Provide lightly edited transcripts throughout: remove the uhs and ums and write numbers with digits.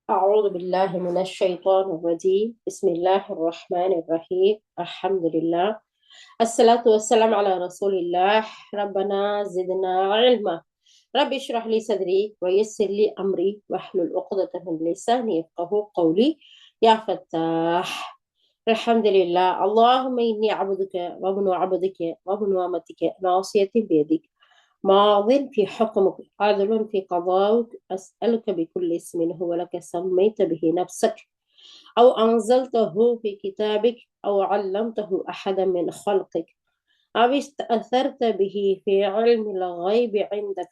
أعوذ بالله من الشيطان الرجيم بسم الله الرحمن الرحيم الحمد لله الصلاة والسلام على رسول الله ربنا زدنا علما رب اشرح لي صدري ويسر لي أمري واحلل عقدة من لساني يفقهوا قولي يا فتاح الحمد لله اللهم إني عبدك وابن عبدك وابن أمتك ناصية بيدك ماض في حكمك عدل في قضاؤك أسألك بكل اسم هو لك سميت به نفسك أو أنزلته في كتابك أو علمته أحدا من خلقك أو استأثرت به في علم الغيب عندك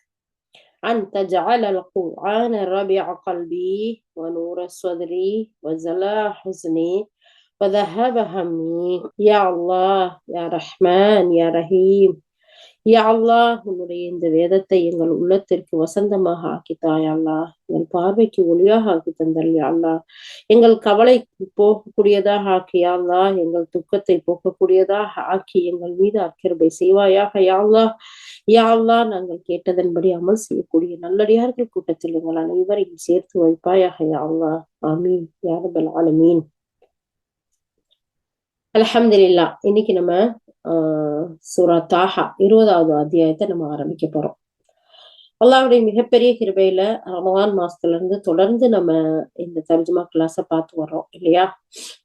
أن تجعل القرآن ربيع قلبي ونور صدري وزلاء حزني وذهب همي يا الله يا رحمن يا رحيم யா அல்லாஹ் உன்னுடைய இந்த வேதத்தை எங்கள் உள்ளத்திற்கு வசந்தமாக ஆக்கித்தாய் அல்லாஹ், எங்கள் பார்வைக்கு ஒளியாக ஆக்கி தந்தல் யா அல்லாஹ், எங்கள் கவலை போகக்கூடியதாக ஆக்கி யா அல்லாஹ், எங்கள் துக்கத்தை போக்கக்கூடியதாக ஆக்கி எங்கள் மீது அக்கிருபை செய்வாயாக யா அல்லாஹ். யா அல்லாஹ், நாங்கள் கேட்டதன்படி அமல் செய்யக்கூடிய நல்லடியார்கள் கூட்டத்தில் எங்கள் அனைவரையும் சேர்த்து வைப்பாயாக யா அல்லாஹ். ஆமீன் யா ரப்பல் ஆலமீன். அல்ஹம்துலில்லாஹ். இன்னைக்கு நம்ம சூரா தாஹா 20வது அத்தியாயத்தை நம்ம ஆரம்பிக்க போறோம். அல்லாஹ்வுடைய மிகப்பெரிய கிருபையில ரமலான் மாசத்துல இருந்து தொடர்ந்து நம்ம இந்த தர்ஜுமா கிளாஸ பார்த்து வர்றோம் இல்லையா?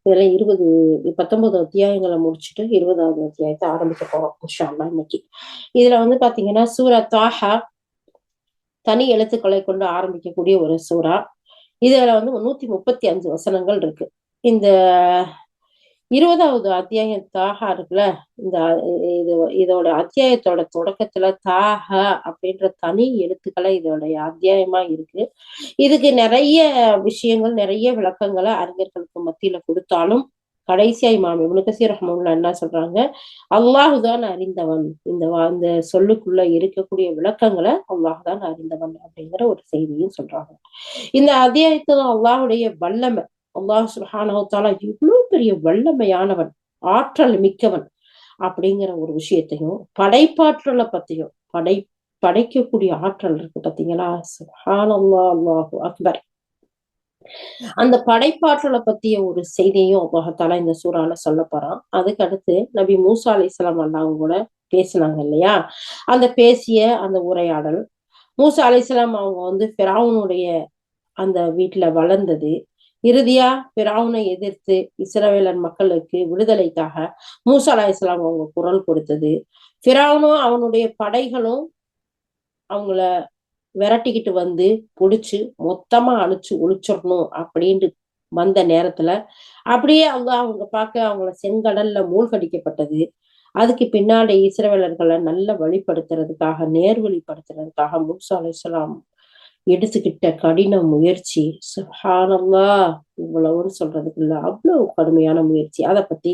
இதுல 19 அத்தியாயங்களை முடிச்சுட்டு 20வது அத்தியாயத்தை ஆரம்பிக்க போறோம் இன்ஷா அல்லாஹ் இன்னைக்கு. இதுல பாத்தீங்கன்னா சூரா தாஹா தனி எழுத்துக்களை கொண்டு ஆரம்பிக்கக்கூடிய ஒரு சூரா. இதுல 135 வசனங்கள் இருக்கு. இந்த 20வது அத்தியாயம் தாஹா இருக்குல்ல, இந்த இதோட அத்தியாயத்தோட தொடக்கத்துல தாஹா அப்படின்ற தனி எழுத்துக்களை இதோடைய அத்தியாயமா இருக்கு. இதுக்கு நிறைய விஷயங்கள், நிறைய விளக்கங்களை அறிஞர்களுக்கு மத்தியில கொடுத்தாலும் கடைசியா இமாம் இப்னு கஸீர் ரஹ்மத்துல்லாஹி என்ன சொல்றாங்க, அல்லாஹுதான் அறிந்தவன், இந்த சொல்லுக்குள்ள இருக்கக்கூடிய விளக்கங்களை அல்லாஹுதான் அறிந்தவன் அப்படிங்கிற ஒரு செய்தியும் சொல்றாங்க. இந்த அத்தியாயத்துல அல்லாஹுடைய வல்லமை, அல்லாஹ் சுப்ஹானஹு வ தஆலா இவ்வளவு பெரிய வல்லமையானவன், ஆற்றல் மிக்கவன் அப்படிங்கிற ஒரு விஷயத்தையும், படைப்பாற்றலை பத்தியும், படைக்கக்கூடிய ஆற்றல் இருக்கு பாத்தீங்களா, சுப்ஹானல்லாஹ் அல்லாஹு அக்பர், அந்த படைப்பாற்றலை பத்திய ஒரு செய்தியும் அல்லாஹ் தஆலா இந்த சூறால சொல்ல போறான். அதுக்கு அடுத்து நபி மூசா அலைஹிஸ்ஸலாம் அவங்க கூட பேசினாங்க இல்லையா, அந்த பேசிய அந்த உரையாடல், மூசா அலைஹிஸ்ஸலாம் அவங்க ஃபிரௌனுடைய அந்த வீட்டுல வளர்ந்தது, இறுதியா ஃபிரௌனை எதிர்த்து இஸ்ரவேலர் மக்களுக்கு விடுதலைக்காக மூசா அலைஹிஸ்ஸலாம் அவங்க குரல் கொடுத்தது, ஃபிரௌனும் அவனுடைய படைகளும் அவங்கள விரட்டிக்கிட்டு புடிச்சு மொத்தமா அழிச்சு ஒழிச்சிடணும் அப்படின்ட்டு வந்த நேரத்துல அப்படியே அவங்க பார்க்க அவங்கள செங்கடல்ல மூழ்கடிக்கப்பட்டது. அதுக்கு பின்னாடி இஸ்ரவேலர்களை நல்ல வழிபடுத்துறதுக்காக, நேர்வழிப்படுத்துறதுக்காக மூசா அலைஹிஸ்ஸலாம் எடுத்துக்கிட்ட கடின முயற்சி, சுப்ஹானல்லாஹ், இவ்வளவுன்னு சொல்றதுக்கு இல்ல, அவ்வளவு கடுமையான முயற்சி. அதை பத்தி,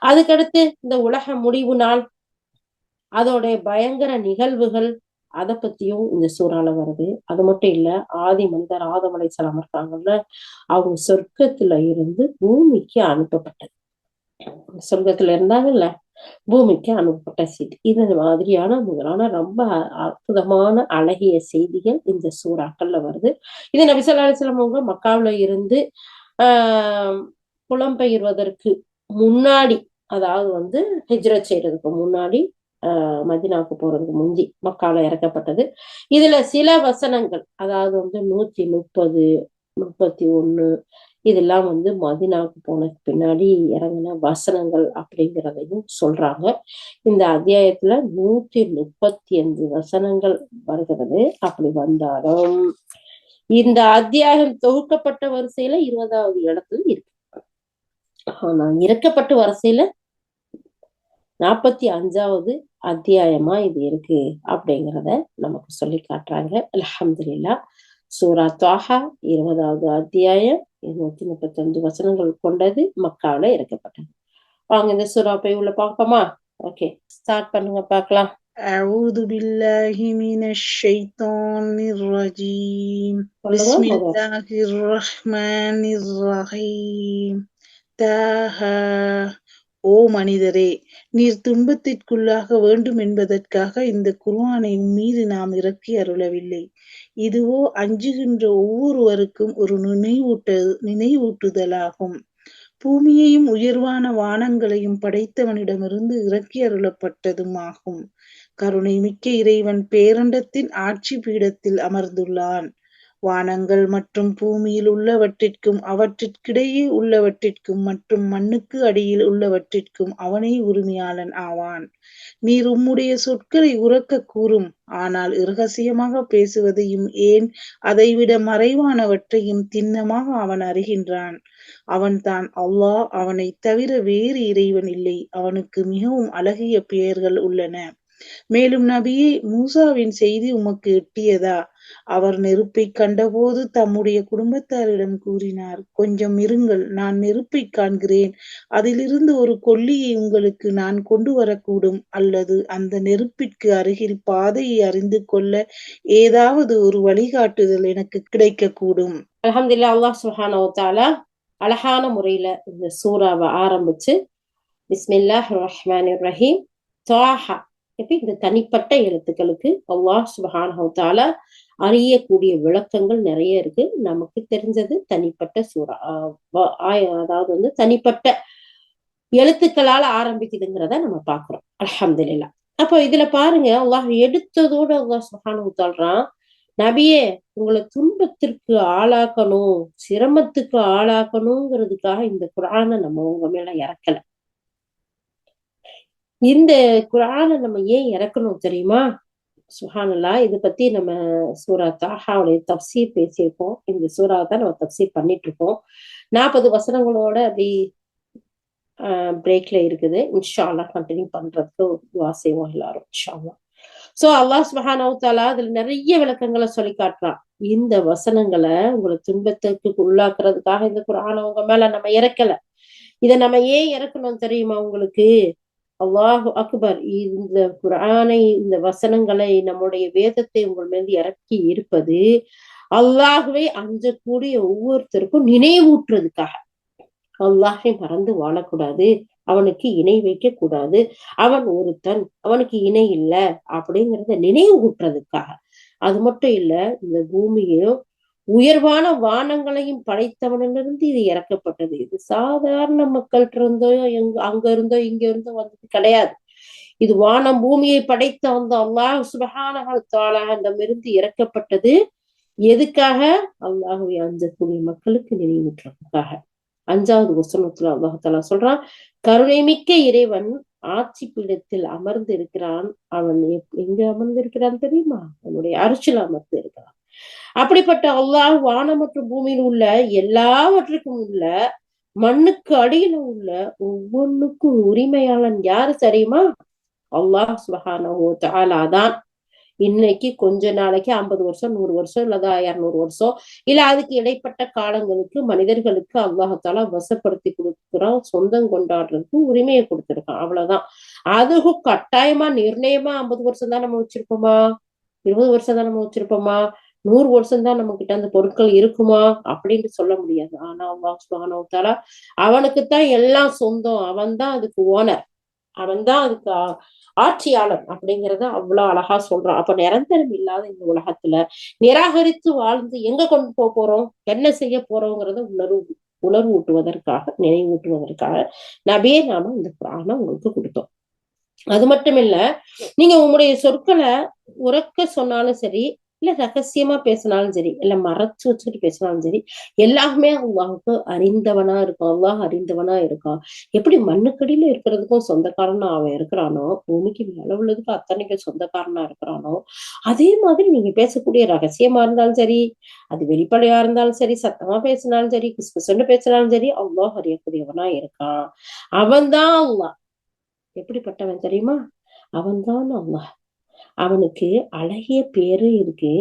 அதுக்கடுத்து இந்த உலக முடிவு நாள், அதோட பயங்கர நிகழ்வுகள், அதை பத்தியும் இந்த சூறால வருது. அது மட்டும் இல்ல, ஆதி மனிதர் ஆதம் அலைஹிஸ்ஸலாம் இருக்காங்கல்ல, அவங்க சொர்க்கத்துல இருந்து பூமிக்கு அனுப்பப்பட்டது, சொர்க்கத்துல இருந்தாங்கல்ல பூமிக்கு அனுப்பப்பட்ட செய்தி. இது மாதிரியான முதலான ரொம்ப அற்புதமான அழகிய செய்திகள் இந்த சூறாக்கள்ல வருது. இது நபி ஸல்லல்லாஹு அலைஹி வஸல்லம் அவங்க மக்காவுல இருந்து புலம்பெயர்வதற்கு முன்னாடி, அதாவது ஹிஜ்ரத் செய்யறதுக்கு முன்னாடி, மதீனாவுக்கு போறதுக்கு முந்தி மக்கால இறக்கப்பட்டது. இதுல சில வசனங்கள், அதாவது 130, 31 இதெல்லாம் மதீனாவுக்கு போனதுக்கு பின்னாடி இறங்கின வசனங்கள் அப்படிங்கிறதையும் சொல்றாங்க. இந்த அத்தியாயத்துல 135 வசனங்கள் வருகிறது. அப்படி வந்தாலும் இந்த அத்தியாயம் தொகுக்கப்பட்ட வரிசையில 20வது இடத்துல இருக்கு. ஆனா இறக்கப்பட்ட வரிசையில 45வது அத்தியாயமா இது இருக்கு அப்படிங்கிறத நமக்கு சொல்லி காட்டுறாங்க. அல்ஹம்துலில்லாஹ். சூரா தாஹா 20வது அத்தியாயம் 135 வசனங்கள் கொண்டது, மக்காவுல இறக்கப்பட்டது. வாங்க இந்த சூறா போய் உள்ள பார்ப்போமா? ஓகே, ஸ்டார்ட் பண்ணுங்க, பார்க்கலாம். அஊது பில்லாஹி மினஷ் ஷைத்தானிர் ரஜீம். பிஸ்மில்லாஹிர் ரஹ்மானிர் ரஹீம். தாஹா ஓ மனிதரே, நீர் துன்பத்திற்குள்ளாக வேண்டும் என்பதற்காக இந்த குர்ஆனை உம்மீது நாம் இறக்கி அருளவில்லை. இதுவோ அஞ்சுகின்ற ஒவ்வொருவருக்கும் ஒரு நினைவூட்டுதலாகும். பூமியையும் உயர்வான வானங்களையும் படைத்தவனிடமிருந்து இறக்கி அருளப்பட்டதும் ஆகும். கருணை மிக்க இறைவன் பேரண்டத்தின் ஆட்சி பீடத்தில் அமர்ந்துள்ளான். வானங்கள் மற்றும் பூமியில் உள்ளவற்றிற்கும் அவற்றிற்கிடையே உள்ளவற்றிற்கும் மற்றும் மண்ணுக்கு அடியில் உள்ளவற்றிற்கும் அவனே உரிமையாளன் ஆவான். நீர் உம்முடைய சொற்களை உரக்கக் கூறும், ஆனால் இரகசியமாக பேசுவதையும் ஏன் அதைவிட மறைவானவற்றையும் திண்ணமாக அவன் அறிகின்றான். அவன்தான் அல்லாஹ், அவனைத் தவிர வேறு இறைவன் இல்லை. அவனுக்கு மிகவும் அழகிய பெயர்கள் உள்ளன. மேலும் நபியே, மூசாவின் செய்தி உமக்கு எட்டியதா? அவர் நெருப்பைக் கண்டபோது தம்முடைய குடும்பத்தாரிடம் கூறினார், கொஞ்சம் இருங்கள், நான் நெருப்பைக் காண்கிறேன். அதிலிருந்து ஒரு கொள்ளியை உங்களுக்கு நான் கொண்டு வரக்கூடும், அல்லது அந்த நெருப்பிற்கு அருகில் பாதையை அறிந்து கொள்ள ஏதாவது ஒரு வழிகாட்டுதல் எனக்கு கிடைக்கக்கூடும். அல்ஹம்துலில்லாஹ். அல்லாஹ் சுப்ஹானஹு வ தஆலா அழகான முறையில இந்த சூறாவை ஆரம்பிச்சு பிஸ்மில்லாஹிர் ரஹ்மானிர் ரஹீம் தாஹா, இப்ப இந்த தனிப்பட்ட எழுத்துக்களுக்கு அல்லாஹ் சுப்ஹானஹு வ தஆலா அறியக்கூடிய விளக்கங்கள் நிறைய இருக்கு. நமக்கு தெரிஞ்சது தனிப்பட்ட சூறா, அதாவது வந்து தனிப்பட்ட எழுத்துக்களால ஆரம்பிக்குதுங்கிறத நம்ம பாக்குறோம். அல்ஹம்துலில்லாஹ். அப்போ இதுல பாருங்க, அல்லாஹ் எடுத்ததோடு அல்லாஹ் சுப்ஹானஹு வ தஆலா, நபியே, உங்களை துன்பத்திற்கு ஆளாக்கணும், சிரமத்துக்கு ஆளாக்கணுங்கிறதுக்காக இந்த குர்ஆனை நம்ம உங்க மேல இறக்கல. இந்த குர்ஆனை நம்ம ஏன் இறக்கணும் தெரியுமா? சுப்ஹானல்லாஹ். இதை பத்தி நம்ம சூரா தாஹாவுடைய தஃப்சீர் பேசியிருக்கோம். இந்த சூறாவை தான் நம்ம தஃப்சீர் பண்ணிட்டு இருக்கோம். 40 வசனங்களோட அப்படி பிரேக்ல இருக்குது. இன்ஷா அல்லாஹ் கண்டினியூ பண்றதுக்கு துஆ செய்வோம் எல்லாரும் இன்ஷா அல்லாஹ். சோ அல்லாஹ் சுப்ஹானஹு வ தஆலா அதுல நிறைய விளக்கங்களை சொல்லி காட்டுறான். இந்த வசனங்களை உங்களை துன்பத்துக்கு உள்ளாக்குறதுக்காக இந்த குர்ஆனை உங்க மேல நம்ம இறக்கல. இதை நம்ம ஏன் இறக்கணும் தெரியுமா உங்களுக்கு? அல்லாஹு அக்பர். இந்த குர்ஆனை, இந்த வசனங்களை, நம்முடைய வேதத்தை உங்கள் மீது இறக்கி இருப்பது அல்லாஹ்வை அஞ்சக்கூடிய ஒவ்வொருத்தருக்கும் நினைவூட்டுறதுக்காக. அல்லாஹை மறந்து வாழக்கூடாது, அவனுக்கு இணை வைக்க கூடாது, அவன் ஒருத்தன், அவனுக்கு இணை இல்ல அப்படிங்கிறத நினைவு கூட்டுறதுக்காக. அது மட்டும் இல்ல, இந்த பூமியையும் உயர்வான வானங்களையும் படைத்தவனிலிருந்து இது இறக்கப்பட்டது. இது சாதாரண மக்கள்கிட்ட இருந்தோ அங்க இருந்தோ இங்க இருந்தோ வந்தது கிடையாது. இது வானம் பூமியை படைத்த அந்த அல்லாஹ் சுப்ஹானஹு வ தஆலாவிடமிருந்து இறக்கப்பட்டது. எதுக்காக? அல்லாஹ்வை அஞ்சக்கூடிய மக்களுக்கு நினைவூட்டுறதுக்காக. 5வது வசனத்துல அல்லாஹ் தஆலா சொல்றான், கருணை மிக்க இறைவன் ஆட்சி பீடத்தில் அமர்ந்து இருக்கிறான். அவன் எங்க அமர்ந்து இருக்கிறான் தெரியுமா? அவனுடைய அரிசில் அமர்ந்து இருக்கிறான். அப்படிப்பட்ட அல்லாஹ் வானம் மற்றும் பூமியில் உள்ள எல்லாவற்றுக்கும் உள்ள மண்ணுக்கு அடியில உள்ள ஒவ்வொன்றுக்கும் உரிமையாளன் யாரு தெரியுமா? அல்லாஹ் சுப்ஹானஹு வ தஆலா தான். இன்னைக்கு கொஞ்ச நாளைக்கு 50 வருஷம், 100 வருஷம், இல்லதா 200 வருஷம், இல்ல அதுக்கு இடைப்பட்ட காலங்களுக்கு மனிதர்களுக்கு அல்லாஹால வசப்படுத்தி கொடுக்குறான், சொந்தம் கொண்டாடுறதுக்கு உரிமையை கொடுத்திருக்கான். அவ்வளவுதான். அதுவும் கட்டாயமா நிர்ணயமா 50 வருஷம் தான் நம்ம வச்சிருப்போமா? 20 வருஷம் தான் நம்ம வச்சிருப்போமா? 100 வருஷம் தான் நம்ம கிட்ட அந்த பொருட்கள் இருக்குமா அப்படின்னு சொல்ல முடியாது. ஆனா அல்லாஹ் சுப்ஹானஹு வ தஆலா அவனுக்குத்தான் எல்லாம் சொந்தம். அவன் தான் அதுக்கு ஓனர், அவன் தான் அதுக்கு ஆட்சியாளன் அப்படிங்கிறத அவ்வளவு அழகா சொல்றான். அப்ப நிரந்தரம் இல்லாத இந்த உலகத்துல நிராகரித்து வாழ்ந்து எங்க கொண்டு போறோம், என்ன செய்ய போறோங்கிறத உணர்வூட்டுவதற்காக, நினைவூட்டுவதற்காக நபியே நாம இந்த குர்ஆனை உங்களுக்கு கொடுத்தோம். அது மட்டும் இல்ல, நீங்க உங்களுடைய சொற்களை உரக்க சொன்னாலும் சரி, இல்ல ரகசியமா பேசினாலும் சரி, இல்ல மறைச்சு வச்சுக்கிட்டு பேசினாலும் சரி, எல்லாமே அல்லாஹ்வுக்கு அறிந்தவனா இருக்கும். அல்லாஹ் அறிந்தவனா இருக்கான். எப்படி மண்ணுக்கடியில இருக்கிறதுக்கும் சொந்தக்காரனா அவன் இருக்கிறானோ, பூமிக்கு மேல உள்ளதுக்கு அத்தனைக்கும் சொந்தக்காரனா இருக்கிறானோ, அதே மாதிரி நீங்க பேசக்கூடிய ரகசியமா இருந்தாலும் சரி, அது வெளிப்படையா இருந்தாலும் சரி, சத்தமா பேசினாலும் சரி, குசுகுசுன்னு பேசினாலும் சரி, அல்லாஹ் அறியக்கூடியவனா இருக்கான். அவன் தான் அல்லாஹ். எப்படிப்பட்டவன் தெரியுமா? அவன் தான் அல்லாஹ். அவனுக்கு அழகிய பேரு இருக்கு.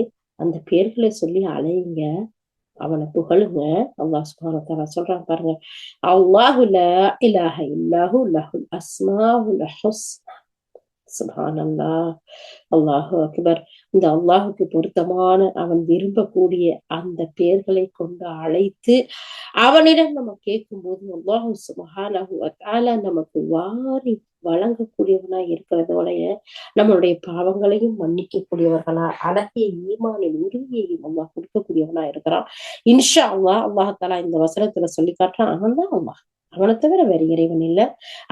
அந்த பேர்களை சொல்லி அழையுங்க, அவனை புகழுங்க. அல்லாஹ் சுப்ஹானஹு வ தஆலா சொல்றான் பாருங்க, அல்லாஹு லா இலாஹ இல்லஹு லஹுல் அஸ்மாஉல் ஹுஸ்னா. சுப்ஹானல்லாஹ், அல்லாஹு அக்பர். இந்த அல்லாஹுக்கு பொருத்தமான அவன் விரும்பக்கூடிய அந்த பெயர்களை கொண்டு அழைத்து அவனிடம் நம்ம கேட்கும்போது அல்லாஹு சுப்ஹானஹு வ தஆலா நமக்கு வாரி வழங்கக்கூடியவனா இருக்கிறதோடைய நம்மளுடைய பாவங்களையும் மன்னிக்கக்கூடியவர்களா, அழகிய ஈமானின் உறுதியையும் அல்லாஹ் கொடுக்கக்கூடியவனா இருக்கிறான். இன்ஷா அல்லாஹ் அல்லாஹ் தஆலா இந்த வசனத்துல சொல்லி காட்டுறான், அவன் தான் அல்லாஹ். அவனை தவிர வேற இறைவன் இல்ல.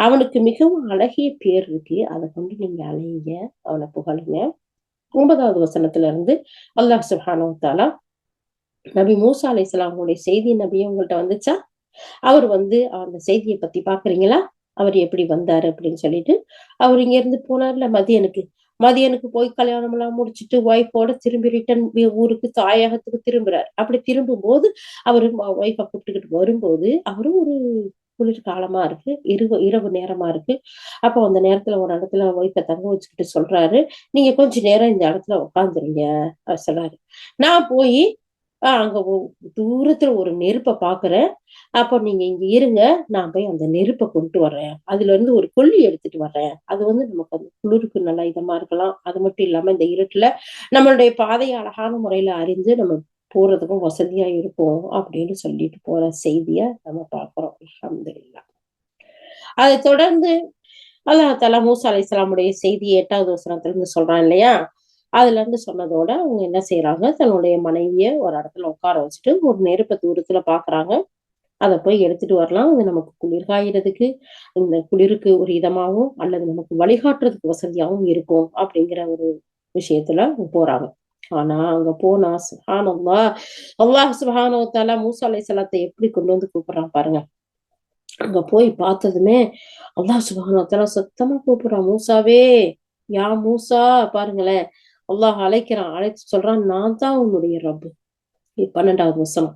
அவனுக்கு மிகவும் அழகிய பேர் இருக்கு. அதை கொண்டு நீங்க அலையுங்க, அவனை புகழுங்க. 9வது வசனத்துல இருந்து அல்லாஹ் சுப்ஹானஹு வ தஆலா நபி மூசா அலைஹிஸ்ஸலாமுடைய செய்தி நபி உங்கள்ட்ட வந்துச்சா? அவர் அந்த செய்தியை பத்தி பாக்குறீங்களா? அவர் எப்படி வந்தாரு அப்படின்னு சொல்லிட்டு, அவர் இங்க இருந்து போனார்ல மதியனுக்கு போய் கல்யாணம் எல்லாம் முடிச்சுட்டு ஒய்ஃபோட திரும்பி ரிட்டர்ன் ஊருக்கு தாயகத்துக்கு திரும்புறாரு. அப்படி திரும்பும் போது அவரு ஒய்ஃபை கூப்பிட்டுக்கிட்டு வரும்போது அவரும் ஒரு குளிர் காலமா இருக்கு, இரவு நேரமா இருக்கு. அப்போ அந்த நேரத்துல ஒரு இடத்துல ஒய்ஃபை தங்க வச்சுக்கிட்டு சொல்றாரு, நீங்க கொஞ்ச நேரம் இந்த இடத்துல உட்காந்துருங்க சொல்றாரு. நான் போய் அங்க தூரத்துல ஒரு நெருப்ப பாக்குறேன். அப்போ நீங்க இங்க இருங்க, நான் போய் அந்த நெருப்ப கொண்டு வர்றேன். அதுல இருந்து ஒரு கொள்ளி எடுத்துட்டு வர்றேன். அது நமக்கு அந்த குளிருக்கு நல்லா இதமா இருக்கலாம். அது மட்டும் இல்லாம இந்த இருட்டுல நம்மளுடைய பாதையை அழகான முறையில அறிந்து நம்ம போறதுக்கும் வசதியா இருக்கும் அப்படின்னு சொல்லிட்டு போற செய்திய நம்ம பார்க்கிறோம். அல்ஹம்துலில்லாஹ். அதை தொடர்ந்து அல்லாஹ் தஆலா மூசா அலைஹிஸ்ஸலாமுடைய செய்தி 8வது வசனத்துல இருந்து சொல்றான் இல்லையா? அதுல இருந்து சொன்னதோட அவங்க என்ன செய்யறாங்க, தன்னுடைய மனைவிய ஒரு இடத்துல உட்கார வச்சுட்டு ஒரு நெருப்ப தூரத்துல பாக்குறாங்க. அத போய் எடுத்துட்டு வரலாம். அது நமக்கு குளிர் காயறதுக்கு, இந்த குளிருக்கு ஒரு இதமாவும் அல்லது நமக்கு வழிகாட்டுறதுக்கு வசதியாவும் இருக்கும் அப்படிங்கிற ஒரு விஷயத்துல போறாங்க. ஆனா அங்க போனா சுப்ஹானல்லாஹ், அல்லாஹ் சுப்ஹானஹு வ தஆலா மூசா அலைஹிஸ்ஸலாத்தை எப்படி கொண்டு வந்து கூப்பிடுறான் பாருங்க. அங்க போய் பார்த்ததுமே அல்லாஹ் சுப்ஹானஹு வ தஆலா சத்தமா கூப்பிடுறான், மூசாவே, யா மூசா. பாருங்களேன், அல்லாஹ் அழைக்கிறான். அழைத்து சொல்றான், நான் தான் உன்னுடைய ரப்பு. 12வது வசனம்.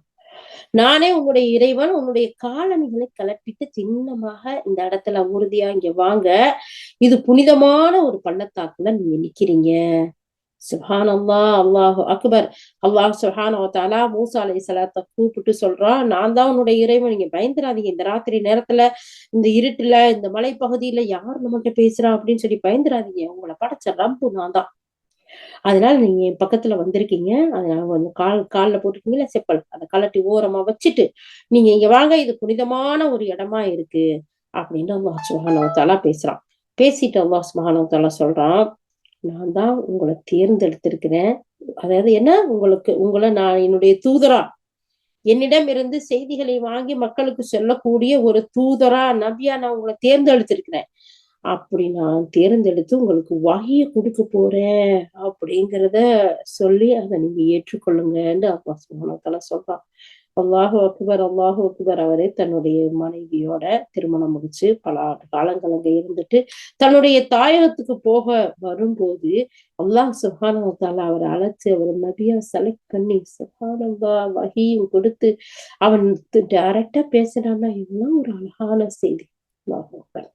நானே உன்னுடைய இறைவன், உன்னுடைய காலணிகளை கலட்டிட்டு சின்னமாக இந்த இடத்துல உறுதியா இங்க வாங்க. இது புனிதமான ஒரு பள்ளத்தாக்குல நீங்க நிக்கிறீங்க. சுப்ஹானல்லாஹ், அல்லாஹு அக்பர். அல்லாஹ் சுப்ஹானஹு வ தஆலா மூசா அலைஹிஸ்ஸலாத்த கூப்பிட்டு சொல்றான், நான் தான் உன்னுடைய இறைவன். நீங்க பயந்துராதீங்க. இந்த ராத்திரி நேரத்துல, இந்த இருட்டுல, இந்த மலைப்பகுதியில யார் நம்மகிட்ட பேசுறா அப்படின்னு சொல்லி பயந்துராதீங்க. உங்களை படைச்ச ரப்பு நான் தான். அதனால நீங்க என் பக்கத்துல வந்திருக்கீங்க. அதனால கால்ல போட்டுருக்கீங்கல்ல செப்பல், அதை கழட்டி ஓரமா வச்சுட்டு நீங்க இங்க வாங்க. இது புனிதமான ஒரு இடமா இருக்கு அப்படின்னு அல்லாஹ் சுப்ஹானஹு வ தஆலா பேசுறான். பேசிட்டு அல்லாஹ் சுப்ஹானஹு வ தஆலா சொல்றான், நான் தான் உங்களை தேர்ந்தெடுத்திருக்கிறேன். அதாவது என்ன, உங்களை நான் என்னுடைய தூதரா, என்னிடம் இருந்து செய்திகளை வாங்கி மக்களுக்கு சொல்லக்கூடிய ஒரு தூதரா, நபியா நான் உங்களை தேர்ந்தெடுத்திருக்கிறேன். அப்படி நான் தேர்ந்தெடுத்து உங்களுக்கு வஹிய கொடுக்க போறேன் அப்படிங்கிறத சொல்லி அதை நீங்க ஏற்றுக்கொள்ளுங்கன்னு அல்லாஹ் சுப்ஹானஹு வ தஆலா சொல்றான். அல்லாஹு அக்பர், அல்லாஹு அக்பர். அவரே தன்னுடைய மனைவியோட திருமணம் முடிச்சு பல காலங்கள் அங்க இருந்துட்டு தன்னுடைய தாயகத்துக்கு போக வரும்போது அல்லாஹ் சுப்ஹானஹு வ தஆலா அவரை அழைச்சு அவர் நபியா செலக்ட் பண்ணி சுப்ஹானல்லாஹ் வஹியும் கொடுத்து அவன் டைரக்டா பேசுறான்னா இதெல்லாம் ஒரு அழகான செய்தி. அல்லாஹு அக்பர்.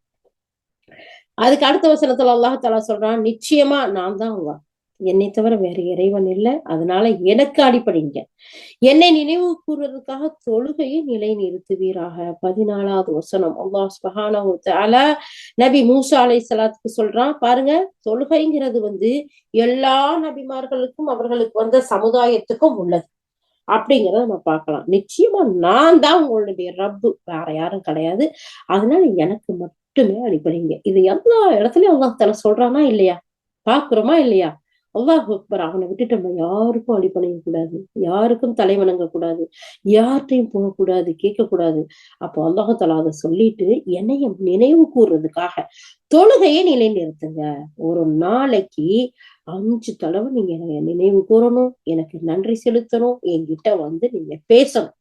அதுக்கு அடுத்த வசனத்துல அல்லாஹ் தஆலா சொல்றான், நிச்சயமா நான் தான் அல்லாஹ். என்னை தவிர வேற இறைவன் இல்லை. அதனால எனக்கு அடிபணிங்க. என்னை நினைவு கூறுவதற்காக தொழுகையை நிலை நிறுத்துவீராக. 14வது வசனம். அல்லாஹ் சுப்ஹானஹு வ தஆலா நபி மூசா அலைஹிஸ்ஸலாத்துக்கு சொல்றான், பாருங்க, தொழுகைங்கிறது எல்லா நபிமார்களுக்கும் அவர்களுக்கு வந்த சமுதாயத்துக்கும் உள்ளது அப்படிங்கிறத நம்ம பார்க்கலாம். நிச்சயமா நான் தான் உங்களுடைய ரப்பு, வேற யாரும் கிடையாது. அதனால எனக்கு மட்டுமே அடிபணிங்க. இது எல்லா இடத்துலயும் அல்லாஹ் தஆலா சொல்றானா இல்லையா? பாக்குறோமா இல்லையா? அல்லாஹ் அக்பர். அவனை விட்டுட்டு நம்ம யாருக்கும் அடிபணிய கூடாது, யாருக்கும் தலை வணங்க கூடாது, யார்கிட்டையும் போகக்கூடாது, கேட்க கூடாது. அப்போ அல்லாஹ் தஆலா அதை சொல்லிட்டு என்னைய நினைவு கூறுறதுக்காக தொழுகையை நிலைநிறுத்துங்க. ஒரு நாளைக்கு 5 தடவை நீங்க என்னைய நினைவு கூறணும், எனக்கு நன்றி செலுத்தணும், என்கிட்ட நீங்க பேசணும்.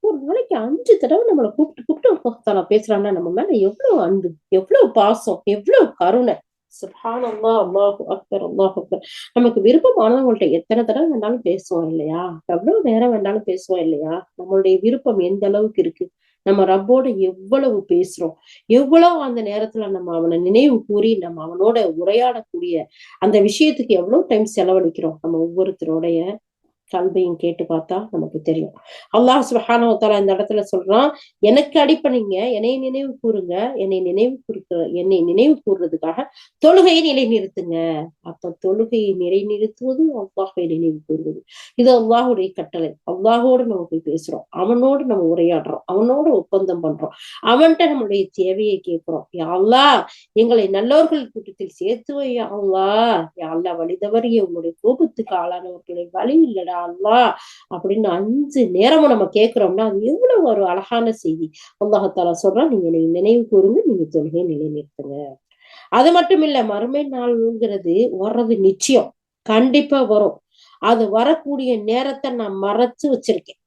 ஒரு நாளைக்கு 5 தடவை நம்மளை கூப்பிட்டு கூப்பிட்டு அல்லாஹ் தஆலா பேசுறான்னா நம்ம மேல எவ்வளவு அன்பு, எவ்வளவு பாசம், எவ்வளவு கருணை. சுப்ஹானல்லாஹ், அல்லாஹு அக்பர், அல்லாஹு அக்பர். நமக்கு விருப்பமானவங்கள்ட்ட எத்தனை தடவை வேண்டாலும் பேசுவோம் இல்லையா? எவ்வளவு நேரம் வேண்டாலும் பேசுவோம் இல்லையா? நம்மளுடைய விருப்பம் எந்த அளவுக்கு இருக்கு? நம்ம ரப்போட எவ்வளவு பேசுறோம், எவ்வளவு அந்த நேரத்துல நம்ம அவனை நினைவு கூறி நம்ம அவனோட உரையாடக்கூடிய அந்த விஷயத்துக்கு எவ்வளவு டைம் செலவழிக்கிறோம் நம்ம ஒவ்வொருத்தரோடைய கல்வையும் கேட்டு பார்த்தா நமக்கு தெரியும். அல்லாஹ் சுப்ஹானஹு வ தஆலா இந்த இடத்துல சொல்றான், எனக்கு அடிப்பணிங்க, என்னை நினைவு கூறுறதுக்காக தொழுகையை நிலைநிறுத்துங்க. அப்ப தொழுகையை நிலைநிறுத்துவது அல்லாஹ்வை நினைவு கூறுவது. இது அல்லாஹ்வுடைய கட்டளை. அல்லாஹோடு நம்ம போய் பேசுறோம், அவனோடு நம்ம உரையாடுறோம், அவனோடு ஒப்பந்தம் பண்றோம், அவன்கிட்ட நம்மளுடைய தேவையை கேட்கிறோம். யா அல்லாஹ் எங்களை நல்லோர்கள் கூட்டத்தில் சேர்த்து வை யா அல்லாஹ். யா அல்லாஹ் வழி தவறிய உங்களுடைய கோபத்துக்கு ஆளானவர்களை வழி இல்லடா அல்லாஹ் அப்படின்னு 5 நேரமும் நம்ம கேட்கிறோம்னா அது எவ்வளவு ஒரு அழகான செய்தி. அல்லாஹ் சொல்றான், நீங்க நினைவு கூறுங்க, நீங்க தொழுகையை நிலைநிறுத்துங்க. அது மட்டும் இல்ல, மறுமை நாள்ங்கிறது வர்றது நிச்சயம், கண்டிப்பா வரும். அது வரக்கூடிய நேரத்தை நான் மறைச்சு வச்சிருக்கேன்.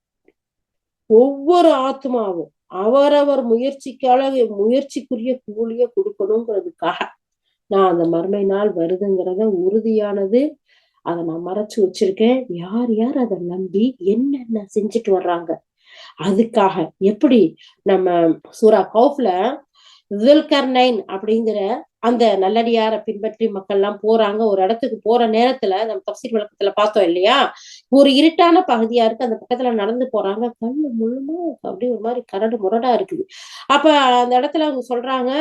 ஒவ்வொரு ஆத்மாவும் அவரவர் முயற்சிக்குரிய கூலிய கொடுக்கணுங்கிறதுக்காக நான் அந்த மறுமை நாள் வருதுங்கிறத உறுதியானது, அதை நான் மறைச்சு வச்சிருக்கேன். யார் யார் அதை நம்பி என்னென்ன செஞ்சுட்டு வர்றாங்க அதுக்காக. எப்படி நம்ம சூரா கௌஃப்ல துல்கர்னைன் அப்படிங்கிற அந்த நல்லடியாரை பின்பற்றி மக்கள் எல்லாம் போறாங்க. ஒரு இடத்துக்கு போற நேரத்துல நம்ம தஃசீர் விளக்கத்துல பார்த்தோம் இல்லையா, ஒரு இருட்டான பகுதியா இருக்கு, அந்த பக்கத்துல நடந்து போறாங்க. கண்ணு முழுமா அப்படியே ஒரு மாதிரி கரடு முரடா இருக்குது. அப்ப அந்த இடத்துல அவங்க சொல்றாங்க,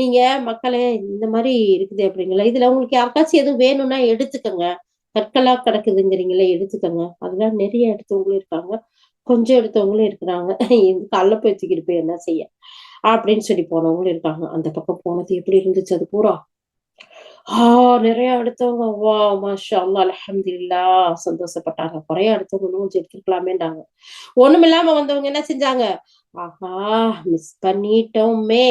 நீங்க மக்களே இந்த மாதிரி இருக்குது அப்படிங்களா, இதுல உங்களுக்கு யாருக்காச்சும் எதுவும் வேணும்னா எடுத்துக்கங்க, கற்களா கிடக்குதுங்கிறீங்களே எடுத்துக்கங்க. அதெல்லாம் நிறைய எடுத்தவங்களும் இருக்காங்க, கொஞ்சம் எடுத்தவங்களும் இருக்கிறாங்க. கல்ல போய் தூக்கிட்டு போய் என்ன செய்ய அப்படின்னு சொல்லி போனவங்களும் இருக்காங்க. அந்த பக்கம் போனது எப்படி இருந்துச்சு அது பூரா? நிறைய எடுத்தவங்க வா மாஷா அல்லாஹ் அல்ஹம்துலில்லாஹ் சந்தோஷப்பட்டாங்க. குறைய எடுத்தவங்க இன்னும் கொஞ்சம் எடுத்துக்கலாமேண்டாங்க. ஒண்ணுமில்லாம வந்தவங்க என்ன செஞ்சாங்க, ஆஹா மிஸ் பண்ணிட்டோமே,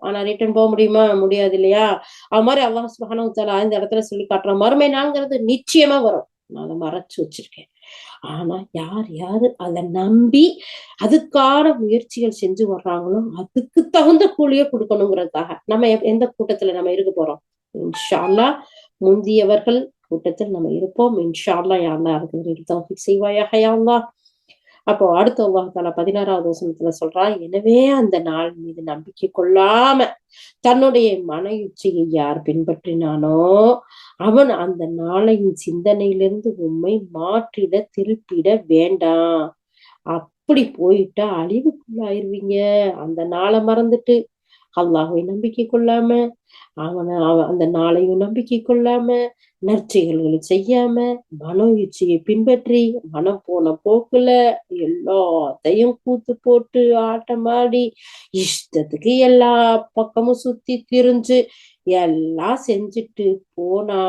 ஆனா ரிட்டர்ன் போக முடியுமா, முடியாது இல்லையா. அது மாதிரி அல்லாஹ் சுப்ஹானஹு வ தஆலா இந்த இடத்துல சொல்லி காட்டுறோம், மறுமை நாள்ங்கிறது நிச்சயமா வரும், நான் அதை மறைச்சு வச்சிருக்கேன். ஆனா யார் யாரு அதை நம்பி அதுக்கான முயற்சிகள் செஞ்சு வர்றாங்களோ அதுக்கு தகுந்த கூலிய கொடுக்கணுங்கிறதுக்காக நம்ம எந்த கூட்டத்துல நம்ம இருக்க போறோம்? இன்ஷா அல்லாஹ் முந்தியவர்கள் கூட்டத்தில் நம்ம இருப்போம். இன்ஷா அல்லாஹ் யா அல்லாஹ் அதுக்கு தௌஃபீக் செய்வாயாக யா அல்லாஹ். அப்போ அடுத்து அல்லாஹ் தஆலா 16வது வசனத்துல சொல்றான், எனவே அந்த நாள் மீது நம்பிக்கை கொள்ளாம தன்னுடைய மன இச்சையை யார் பின்பற்றினானோ அவன் அந்த நாளையின் சிந்தனையிலிருந்து உம்மை மாற்றிட திருப்பிட வேண்டாம். அப்படி போயிட்டா அழிவுக்குள்ளாயிருவீங்க. அந்த நாளை மறந்துட்டு அல்லாஹ்வை நம்பிக்கை கொள்ளாம, அந்த நாளையும் நம்பிக்கை கொள்ளாம, நற்செயல்களை செய்யாம, மனோ இச்சையை பின்பற்றி மனம் போன போக்குல எல்லாத்தையும் கூத்து போட்டு ஆட்டமாடி இஷ்டத்துக்கு எல்லா பக்கமும் சுத்தி திரிஞ்சு எல்லாம் செஞ்சுட்டு போனா,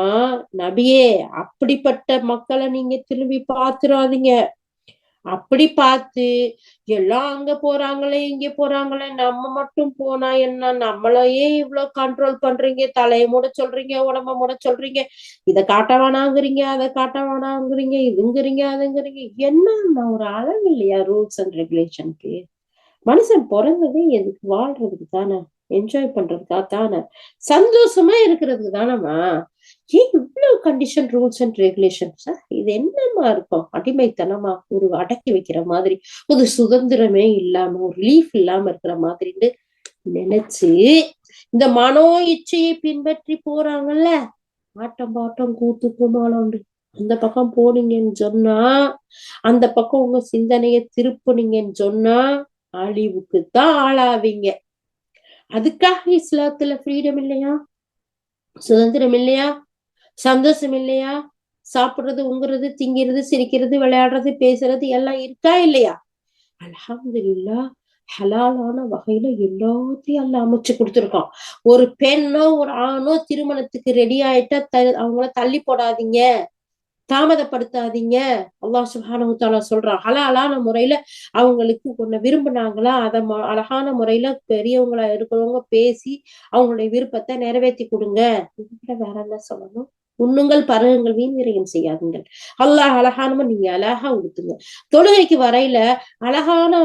நபியே அப்படிப்பட்ட மக்களை நீங்க திரும்பி பாத்துறாதீங்க. அப்படி பார்த்து எல்லாம் அங்க போறாங்களே இங்க போறாங்களே, நம்ம மட்டும் போனா என்ன, நம்மளையே இவ்வளவு கண்ட்ரோல் பண்றீங்க, தலையை மூட சொல்றீங்க, உடம்ப மூட சொல்றீங்க, இதை காட்ட வேணாங்கிறீங்க, அதை காட்ட வேணாங்கிறீங்க, இதுங்கிறீங்க அதுங்கிறீங்க, என்ன ஒரு அளவு இல்லையா ரூல்ஸ் அண்ட் ரெகுலேஷனுக்கு? மனுஷன் பிறந்ததே எதுக்கு, வாழ்றதுக்கு தானே, என்ஜாய் பண்றதுக்காக தானே, சந்தோஷமா இருக்கிறதுக்கு தானேமா. ஏன் இவ்வளவு கண்டிஷன் ரூல்ஸ் அண்ட் ரெகுலேஷன்ஸ்? இது என்னமா இருக்கும், அடிமைத்தனமா, ஒரு அடக்கி வைக்கிற மாதிரி, ஒரு சுதந்திரமே இல்லாம ஒரு ரிலீஃப் இல்லாம இருக்கிற மாதிரின்னு நினைச்சு இந்த மனோ இச்சையை பின்பற்றி போறாங்கல்ல, ஆட்டம் பாட்டம் கூத்து குமாலம் அந்த பக்கம் போனீங்கன்னு சொன்னா, அந்த பக்கம் உங்க சிந்தனைய திருப்புனீங்கன்னு சொன்னா அழிவுக்குத்தான் ஆளாவீங்க. அதுக்காக இஸ்லாத்துல ஃப்ரீடம் இல்லையா, சுதந்திரம் இல்லையா, சந்தோஷம் இல்லையா, சாப்பிடுறது உங்குறது திங்கிறது சிரிக்கிறது விளையாடுறது பேசுறது எல்லாம் இருக்கா இல்லையா? அல்ஹம்துலில்லாஹ் ஹலாலான வகையில எல்லாத்தையும் எல்லாம் அமைச்சு கொடுத்துருக்கான். ஒரு பெண்ணோ ஒரு ஆணோ திருமணத்துக்கு ரெடி ஆயிட்டா அவங்கள தள்ளி போடாதீங்க, தாமதப்படுத்தாதீங்க. அல்லாஹ் சுப்ஹானஹு வ தஆலா சொல்றான், ஹலாலான முறையில அவங்களுக்கு ஒண்ணு விரும்புனாங்களா அதை அழகான முறையில பெரியவங்களா இருக்கிறவங்க பேசி அவங்களுடைய விருப்பத்தை நிறைவேற்றி கொடுங்க. இதுல வேற என்ன சொல்லணும்? உண்ணுங்கள் பருகுங்கள் வீண் விரயம் செய்யாதுங்கள். அல்லாஹ் அழகானமா நீங்க அழகா உடுத்துங்க. தொழுகைக்கு வரையில அழகான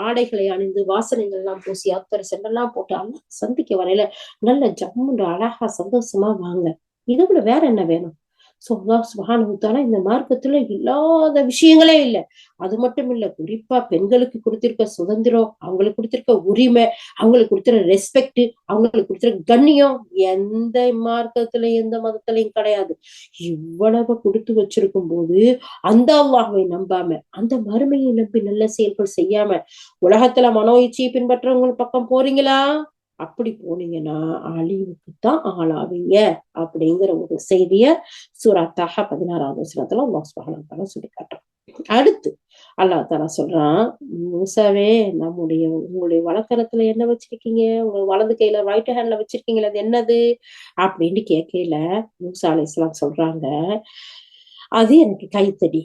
ஆடைகளை அணிந்து வாசனைகள் எல்லாம் பூசி அத்தரை செண்டெல்லாம் போட்டு அல்லாஹ் சந்திக்க வரையில நல்ல ஜம்முன்ற அழகா சந்தோஷமா வாங்க. இதை விட வேற என்ன வேணும்? சோ அல்லாஹ் சுப்ஹானஹு வ தஆலா இந்த மார்க்கத்துல இல்லாத விஷயங்களே இல்ல. அது மட்டும் இல்ல, குறிப்பா பெண்களுக்கு கொடுத்திருக்க சுதந்திரம், அவங்களுக்கு கொடுத்திருக்க உரிமை, அவங்களுக்கு கொடுத்திருக்க ரெஸ்பெக்ட், அவங்களுக்கு கொடுத்திருக்க கண்ணியம் எந்த மார்க்கத்துல எந்த மதத்திலையும் கிடையாது. இவ்வளவு கொடுத்து வச்சிருக்கும் போது அந்த அல்லாஹ்வை நம்பாம, அந்த மறுமையை நம்பி நல்ல செயல்கள் செய்யாம, உலகத்துல மனோ இச்சையை பின்பற்றவங்க பக்கம் போறீங்களா? அப்படி போனீங்கன்னா அழிவுக்குத்தான் ஆளாவீங்க அப்படிங்கிற ஒரு செய்திய சூரா தாஹா 16வது வசனத்துல அல்லாஹ் சுப்ஹானஹு வ தஆலா சொல்லி காட்டுறான். அடுத்து அல்லாஹ் தஆலா சொல்றான், மூசாவே உங்களுடைய வலக்கரத்துல என்ன வச்சிருக்கீங்க? உங்க வலது கையில ரைட் ஹேண்ட்ல வச்சிருக்கீங்களே அது என்னது? அப்படின்னு கேட்கையில மூசா அலைஹிஸ்ஸலாம் சொல்றாங்க, அது எனக்கு கைத்தடி.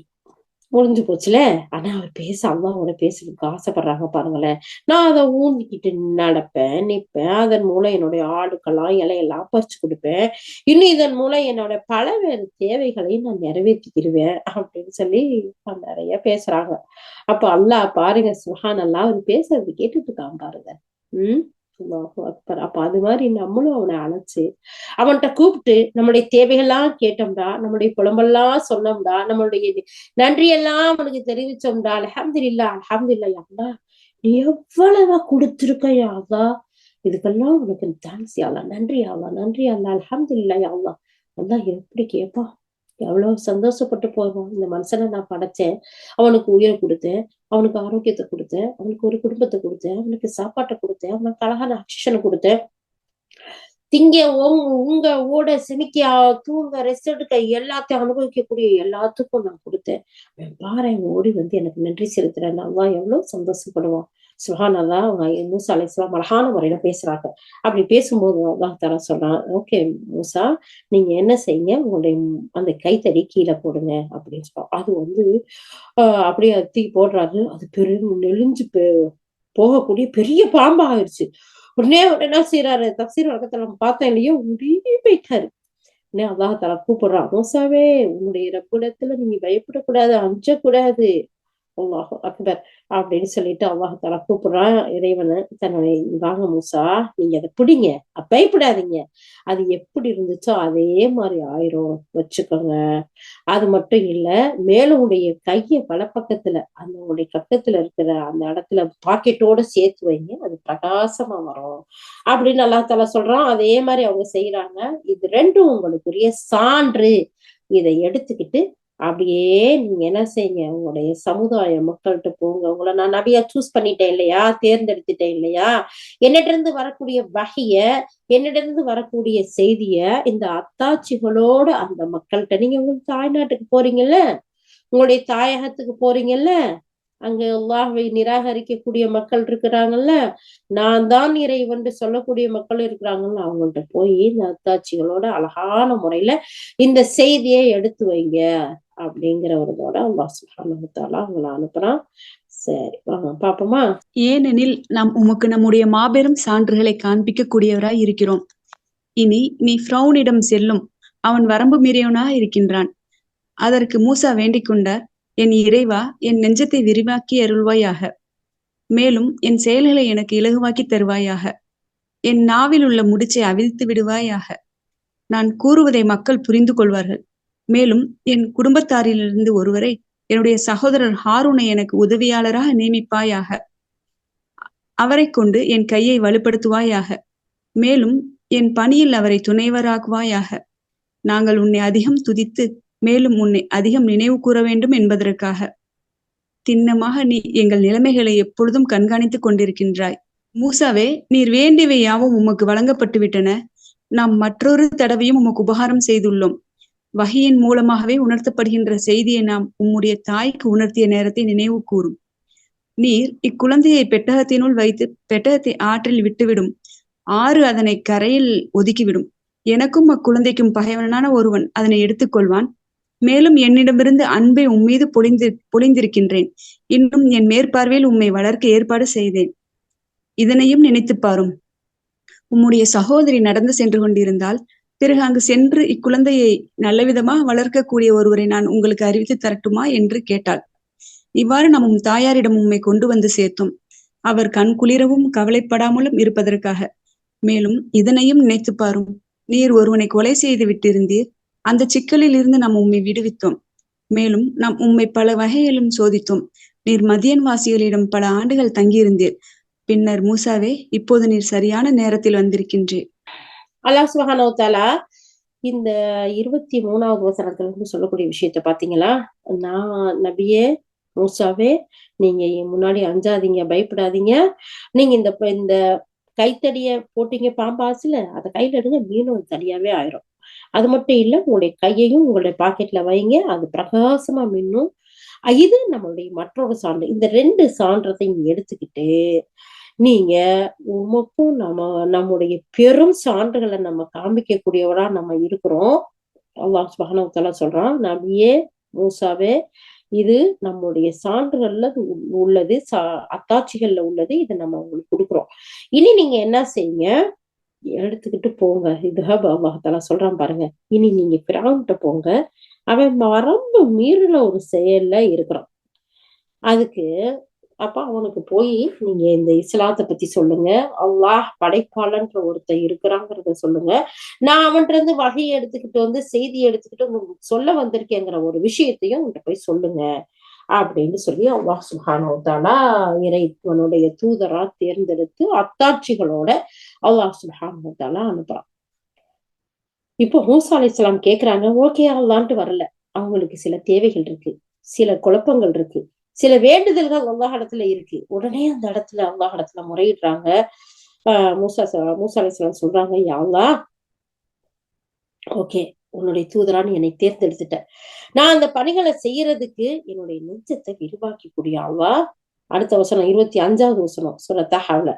முடிஞ்சு போச்சுல. ஆனா அவர் அல்லாஹ்வோட பேசுறதுக்கு ஆசைப்படுறாங்க பாருங்களேன். நான் அத ஊந்திக்கிட்டு நடப்பேன், நிப்பேன். அதன் மூலம் என்னுடைய ஆடுக்கெல்லாம் இலையெல்லாம் பறிச்சு குடுப்பேன். இன்னும் இதன் மூலம் என்னோட பலவேறு தேவைகளையும் நான் நிறைவேத்திக்கிருவேன் அப்படின்னு சொல்லி நெறைய பேசுறாங்க. அப்ப அல்லாஹ் பாருங்க சுப்ஹானல்லாஹ் அவர் பேசுறது கேட்டுட்டு இருக்கான் பாருங்க. ம். அல்லாஹு அக்பர். அப்ப அது மாரி நம்மளும் அவன அழைச்சு, அவன்ட்ட கூப்பிட்டு நம்முடைய தேவைகள்லாம் கேட்டோம்டா, நம்முடைய புலம்பெல்லாம் சொன்னோம்டா, நம்மளுடைய நன்றியெல்லாம் அவனுக்கு தெரிவிச்சோம்டா. அல்ஹம்துலில்லாஹ், அல்ஹம்துலில்லாஹ் யா அல்லாஹ். நீ எவ்வளவா குடுத்திருக்க யா அல்லாஹ். இதுக்கெல்லாம் உனக்கு தேங்க்ஸ் யா அல்லாஹ். நன்றி யா அல்லாஹ், நன்றி யா அல்லாஹ், அல்ஹம்துலில்லாஹ் யா அல்லாஹ். அல்லாஹ் எப்படி கேட்பான்? எவ்வளவு சந்தோஷப்பட்டு போவான். இந்த மனுஷனை நான் படைச்சேன். அவனுக்கு உயிரை குடுத்தேன். அவனுக்கு ஆரோக்கியத்தை குடுத்தேன். அவனுக்கு ஒரு குடும்பத்தை குடுத்தேன். அவனுக்கு சாப்பாட்டை குடுத்தேன். அவனுக்கு அழகான ஆக்சிஜனை குடுத்தேன். திங்க உங்க ஓட செமிக்க தூங்க ரெஸ்ட் எடுக்க எல்லாத்தையும் அனுபவிக்கக்கூடிய எல்லாத்துக்கும் நான் கொடுத்தேன். பாரேன் ஓடி வந்து எனக்கு நன்றி செலுத்துறேன். அல்லாஹ் எவ்வளவு சந்தோஷப்படுவான். சுப்ஹானல்லாஹ். அவங்க மூசா அலைஹிஸ்ஸலாம் அழகான முறையில பேசுறாங்க. அப்படி பேசும்போது அல்லாஹ் தஆலா சொல்றான், ஓகே மூசா, நீங்க என்ன செய்யுங்க, உங்களுடைய அந்த கைத்தடி கீழே போடுங்க அப்படின்னு சொல்றான். அது வந்து அப்படியே தூக்கி போடுறாரு. அது நெளிஞ்சு போகக்கூடிய பெரிய பாம்பா ஆயிடுச்சு. உடனே அவர் என்ன செய்யறாரு, தஃசீர் வழக்கத்துல நம்ம பார்த்தோம் இல்லையோ, உருகி போயிட்டாரு. உடனே அல்லாஹ் தஆலா கூப்பிடுறான், மூசாவே உன்னுடைய ரப்பிடத்துல நீங்க பயப்படக்கூடாது, அஞ்சக்கூடாது. அல்லாஹு அக்பர் அப்படின்னு சொல்லிட்டு அல்லாஹ் தஆலா கூப்பிடுறான் இறைவனை. தன்னுடைய வாங்க மூசா, நீங்க அதை பிடிங்க, பயப்படாதீங்க. அது எப்படி இருந்துச்சோ அதே மாதிரி ஆயிரும், வச்சுக்கோங்க. அது மட்டும் இல்ல, மேல உடைய கைய வலப்பக்கத்துல அந்த உங்களுடைய கட்டத்துல இருக்கிற அந்த இடத்துல பாக்கெட்டோட சேர்த்து வைங்க, அது பிரகாசமா வரும் அப்படின்னு அல்லாஹ் தஆலா சொல்றான். அதே மாதிரி அவங்க செய்யறாங்க. இது ரெண்டும் உங்களுக்குரிய சான்று. இதை எடுத்துக்கிட்டு அப்படியே நீங்க என்ன செய்யுங்க, உங்களுடைய சமுதாய மக்கள்கிட்ட போங்க. உங்களை நான் நபியா சூஸ் பண்ணிட்டேன் இல்லையா, தேர்ந்தெடுத்துட்டேன் இல்லையா, என்னிட்ட இருந்து வரக்கூடிய வகைய, என்னிட்ட இருந்து வரக்கூடிய செய்திய இந்த அத்தாட்சிகளோட அந்த மக்கள்கிட்ட, நீங்க உங்க தாய்நாட்டுக்கு போறீங்கல்ல, உங்களுடைய தாயகத்துக்கு போறீங்கல்ல, அங்க அல்லாஹ்வை நிராகரிக்கக்கூடிய மக்கள் இருக்கிறாங்கல்ல, நான் தான் இறைவன் சொல்லக்கூடிய மக்கள் இருக்கிறாங்கல்ல, அவங்கள்ட்ட போய் இந்த அத்தாட்சிகளோட அழகான முறையில இந்த செய்தியை எடுத்து வைங்க அப்படிங்கிறவரோட அல்லாஹ் சுப்ஹானஹு வ தஆலா அவங்களை அனுப்புறான். சரி வாங்க பாப்போமா. ஏனெனில் நாம் உமக்கு நம்முடைய மாபெரும் சான்றுகளை காண்பிக்க கூடியவராய் இருக்கிறோம். இனி நீ ஃபிரௌனிடம் செல்லும், அவன் வரம்பு மீறியவனாய் இருக்கின்றான். அதற்கு மூசா வேண்டிக் கொண்டார், என் இறைவா, என் நெஞ்சத்தை விரிவாக்கி அருள்வாயாக. மேலும் என் செயல்களை எனக்கு இலகுவாக்கி தருவாயாக. என் நாவில் உள்ள முடிச்சை அவிழ்த்து விடுவாயாக. நான் கூறுவதை மக்கள் புரிந்து கொள்வார்கள். மேலும் என் குடும்பத்தாரிலிருந்து ஒருவரை, என்னுடைய சகோதரர் ஹாரூனை எனக்கு உதவியாளராக நியமிப்பாயாக. அவரை கொண்டு என் கையை வலுப்படுத்துவாயாக. மேலும் என் பணியில் அவரை துணைவராக்குவாயாக. நாங்கள் உன்னை அதிகம் துதித்து மேலும் உன்னை அதிகம் நினைவு கூற வேண்டும் என்பதற்காக. திண்ணமாக நீ எங்கள் நிலைமைகளை எப்பொழுதும் கண்காணித்துக் கொண்டிருக்கின்றாய். மூசாவே, நீர் வேண்டியவை யாவும் உமக்கு வழங்கப்பட்டு விட்டன. நாம் மற்றொரு தடவையும் உமக்கு உபகாரம் செய்துள்ளோம். வஹியின் மூலமாகவே உணர்த்தப்படுகின்ற செய்தியை நாம் உம்முடைய தாய்க்கு உணர்த்திய நேரத்தை நினைவு கூறும். நீர் இக்குழந்தையை பெட்டகத்தினுள் வைத்து பெட்டகத்தை ஆற்றில் விட்டுவிடும். ஆறு அதனை கரையில் ஒதுக்கிவிடும். எனக்கும் அக்குழந்தைக்கும் பகைவனான ஒருவன் அதனை எடுத்துக்கொள்வான். மேலும் என்னிடமிருந்து அன்பை உம்மீது பொழிந்திருக்கின்றேன். இன்னும் என் மேற்பார்வையில் உம்மை வளர்க்க ஏற்பாடு செய்தேன். இதனையும் நினைத்து பாரும். உம்முடைய சகோதரி நடந்து சென்று கொண்டிருந்தால், பிறகு அங்கு சென்று இக்குழந்தையை நல்லவிதமாக வளர்க்கக்கூடிய ஒருவரை நான் உங்களுக்கு அறிவித்து தரட்டுமா என்று கேட்டாள். இவ்வாறு நாம் உம் தாயாரிடம் உம்மை கொண்டு வந்து சேர்த்தோம், அவர் கண் குளிரவும் கவலைப்படாமலும் இருப்பதற்காக. மேலும் இதனையும் நினைத்து பாரும். நீர் ஒருவனை கொலை செய்து விட்டிருந்தீர். அந்த சிக்கலில் இருந்து நாம் உம்மை விடுவித்தோம். மேலும் நாம் உம்மை பல வகையிலும் சோதித்தோம். நீர் மதியன் வாசிகளிடம் பல ஆண்டுகள் தங்கியிருந்தீர். பின்னர் மூசாவே, இப்போது நீர் சரியான நேரத்தில் வந்திருக்கின்றீர். அல்லாஹ் சுப்ஹானஹு வ தஆலா இந்த 23வது வசனத்துல இருந்து சொல்லக்கூடிய விஷயத்த பாத்தீங்களா? நான் நபியே மூசாவே, நீங்க என் முன்னாடி அஞ்சாதீங்க, பயப்படாதீங்க. நீங்க இந்த கைத்தடிய போட்டீங்க பாம்பாசுல, அதை கையில எடுங்க, மீனும் தனியாவே ஆயிரும். அது மட்டும் இல்ல, உங்களுடைய கையையும் உங்களுடைய பாக்கெட்ல வைங்க, அது பிரகாசமா மின்னும். இது நம்மளுடைய மற்றொரு சான்று. இந்த 2 சான்றத்தையும் எடுத்துக்கிட்டு நீங்க உமக்கும் நம்முடைய பெரும் சான்றுகளை நம்ம காமிக்கக்கூடியவரா நம்ம இருக்கிறோம். அல்லாஹ் சுப்ஹானஹு வ தஆலா சொல்றான், நபியே மூசாவே, இது நம்முடைய சான்றுகள்ல உள்ளது, அத்தாட்சிகள்ல உள்ளது. இதை நம்ம உங்களுக்கு கொடுக்குறோம். இனி நீங்க என்ன செய்யுங்க, எடுத்துக்கிட்டு போங்க. இதுஹப் அல்லாஹ் தஆலா சொல்றான் பாருங்க. இனி நீங்க ஃபிரௌன்ட்ட போங்க. அவன் வரம்பு மீறின ஒரு செயல்ல இருக்கிறான். அதுக்கு அப்ப அவனுக்கு போய் நீங்க இந்த இஸ்லாத்தை பத்தி சொல்லுங்க. அல்லாஹ் படைப்பாளன்ற ஒருத்தர் இருக்கிறாங்கிறத சொல்லுங்க. நான் அவன்கிட்ட இருந்து வகையை எடுத்துக்கிட்டு வந்து செய்தி எடுத்துக்கிட்டு உங்களுக்கு சொல்ல வந்திருக்கேங்கிற ஒரு விஷயத்தையும் உங்கள்கிட்ட போய் சொல்லுங்க அப்படின்னு சொல்லி அல்லாஹ் சுப்ஹானஹு வ தஆலா இறைவனுடைய தூதரா தேர்ந்தெடுத்து அத்தாட்சிகளோட அல்லாஹ் சுப்ஹானஹு வ தஆலா அனுப்புறான். இப்போ மூசா அலைஹிஸ்ஸலாம் கேக்குறாங்க, ஓகே அல்லான்ட்டு வரல. அவங்களுக்கு சில தேவைகள் இருக்கு, சில குழப்பங்கள் இருக்கு, சில வேண்டுதல்கள் அல்லாஹ் இடத்துல இருக்கு. உடனே அந்த இடத்துல அல்லாஹ் இடத்துல முறையிடுறாங்க. மூசா அலைஹிஸ்ஸலாம் சொல்றாங்க, யா அல்லாஹ், ஓகே, உன்னுடைய தூதரான்னு என்னை தேர்ந்தெடுத்துட்ட. நான் அந்த பணிகளை செய்யறதுக்கு என்னுடைய நெஞ்சத்தை விரிவாக்கி கூடிய அல்லாஹ். அடுத்த வசனம் 25வது வசனம் சூரா தஹாவுல,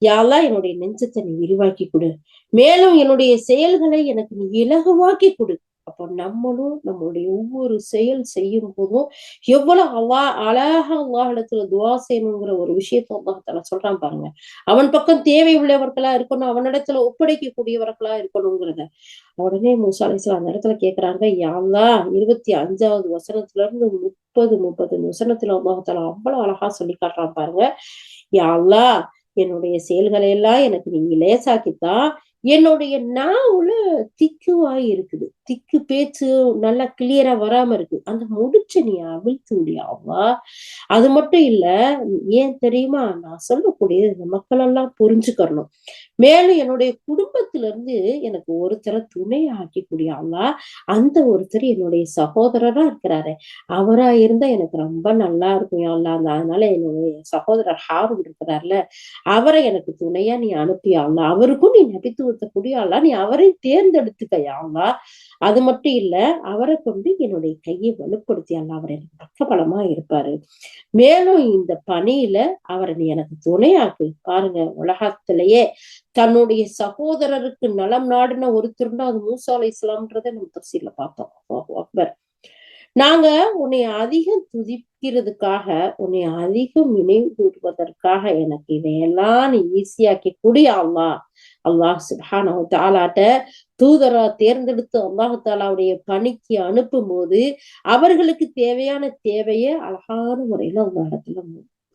யா அல்லாஹ், என்னுடைய நெஞ்சத்தை நீ விரிவாக்கி கொடு, மேலும் என்னுடைய செயல்களை எனக்கு நீ இலகுவாக்கி கொடு. அப்போ நம்மளும் நம்மளுடைய ஒவ்வொரு செயல் செய்யும் போதும் எவ்வளவு அழகா அல்லாஹ் இடத்துல துவா செய்யணுங்கிற ஒரு விஷயத்த அல்லாஹ் தஆலா சொல்றான் பாருங்க. அவன் பக்கம் தேவை உள்ளவர்களா இருக்கணும், அவனிடத்துல ஒப்படைக்க கூடியவர்களா இருக்கணுங்கிறத. உடனே மூசா அலைஹிஸ்ஸலாம் அந்த இடத்துல கேக்குறாங்க, யா அல்லாஹ், 25வது வசனத்துல இருந்து 30 வசனத்துல அல்லாஹ் தஆலா அவ்வளவு அழகா சொல்லி காட்டுறான் பாருங்க. யா அல்லாஹ், என்னுடைய செயல்களை எல்லாம் எனக்கு நீங்க லேசாக்கித்தான். என்னுடைய நாவுல திக்குவாய் இருக்குது, திக்கு பேச்சு நல்லா கிளியரா வராம இருக்கு. அந்த முடிச்ச நீ அவிழ்த்து முடியாவா? அது மட்டும் இல்ல, ஏன் தெரியுமா, நான் சொல்லக்கூடிய இந்த மக்கள் எல்லாம் புரிஞ்சுக்கணும். மேலும் என்னுடைய குடும்பத்துல இருந்து எனக்கு ஒருத்தரை துணையா ஆக்கிக்கூடிய அல்லா, அந்த ஒருத்தர் என்னுடைய சகோதரரா இருக்கிறாரு. அவரா இருந்தா எனக்கு ரொம்ப நல்லா இருக்கும் அல்லா. அதனால என்னுடைய சகோதரர் ஹாரூன் இருக்கிறார்ல, அவரை எனக்கு துணையா நீ அனுப்பியாங்களா, அவருக்கும் நீ நபித்துவத்தை கூடியாளா, நீ அவரை தேர்ந்தெடுத்துக்கையாங்களா. அது மட்டும் இல்ல, அவரை கொண்டு என்னுடைய கையை வலுப்படுத்தியாங்களா, அவர் எனக்கு பக்கபலமா இருப்பாரு. மேலும் இந்த பணியில அவரை நீ எனக்கு துணையாக்கு. பாருங்க, உலகத்திலேயே தன்னுடைய சகோதரருக்கு நலம் நாடின ஒருத்தருண்டா அது மூசா அலைஹிஸ்ஸலாம்ன்றதை நம்ம தஃசீர்ல பார்த்தோம். அக்பர், நாங்க உன்னை அதிகம் துதிக்கிறதுக்காக, உன்னை அதிகம் நினைவு கூறுவதற்காக எனக்கு இதையெல்லாம் நீ ஈஸியாக்கி கூடிய அல்லாஹ். அல்லாஹ் சுப்ஹானஹு வ தஆலாட்ட தூதரா தேர்ந்தெடுத்து அல்லாஹ் தஆலாவுடைய பணிக்கு அனுப்பும் போது அவர்களுக்கு தேவையான தேவையை அழகான முறையில அல்லாஹ் இடத்துல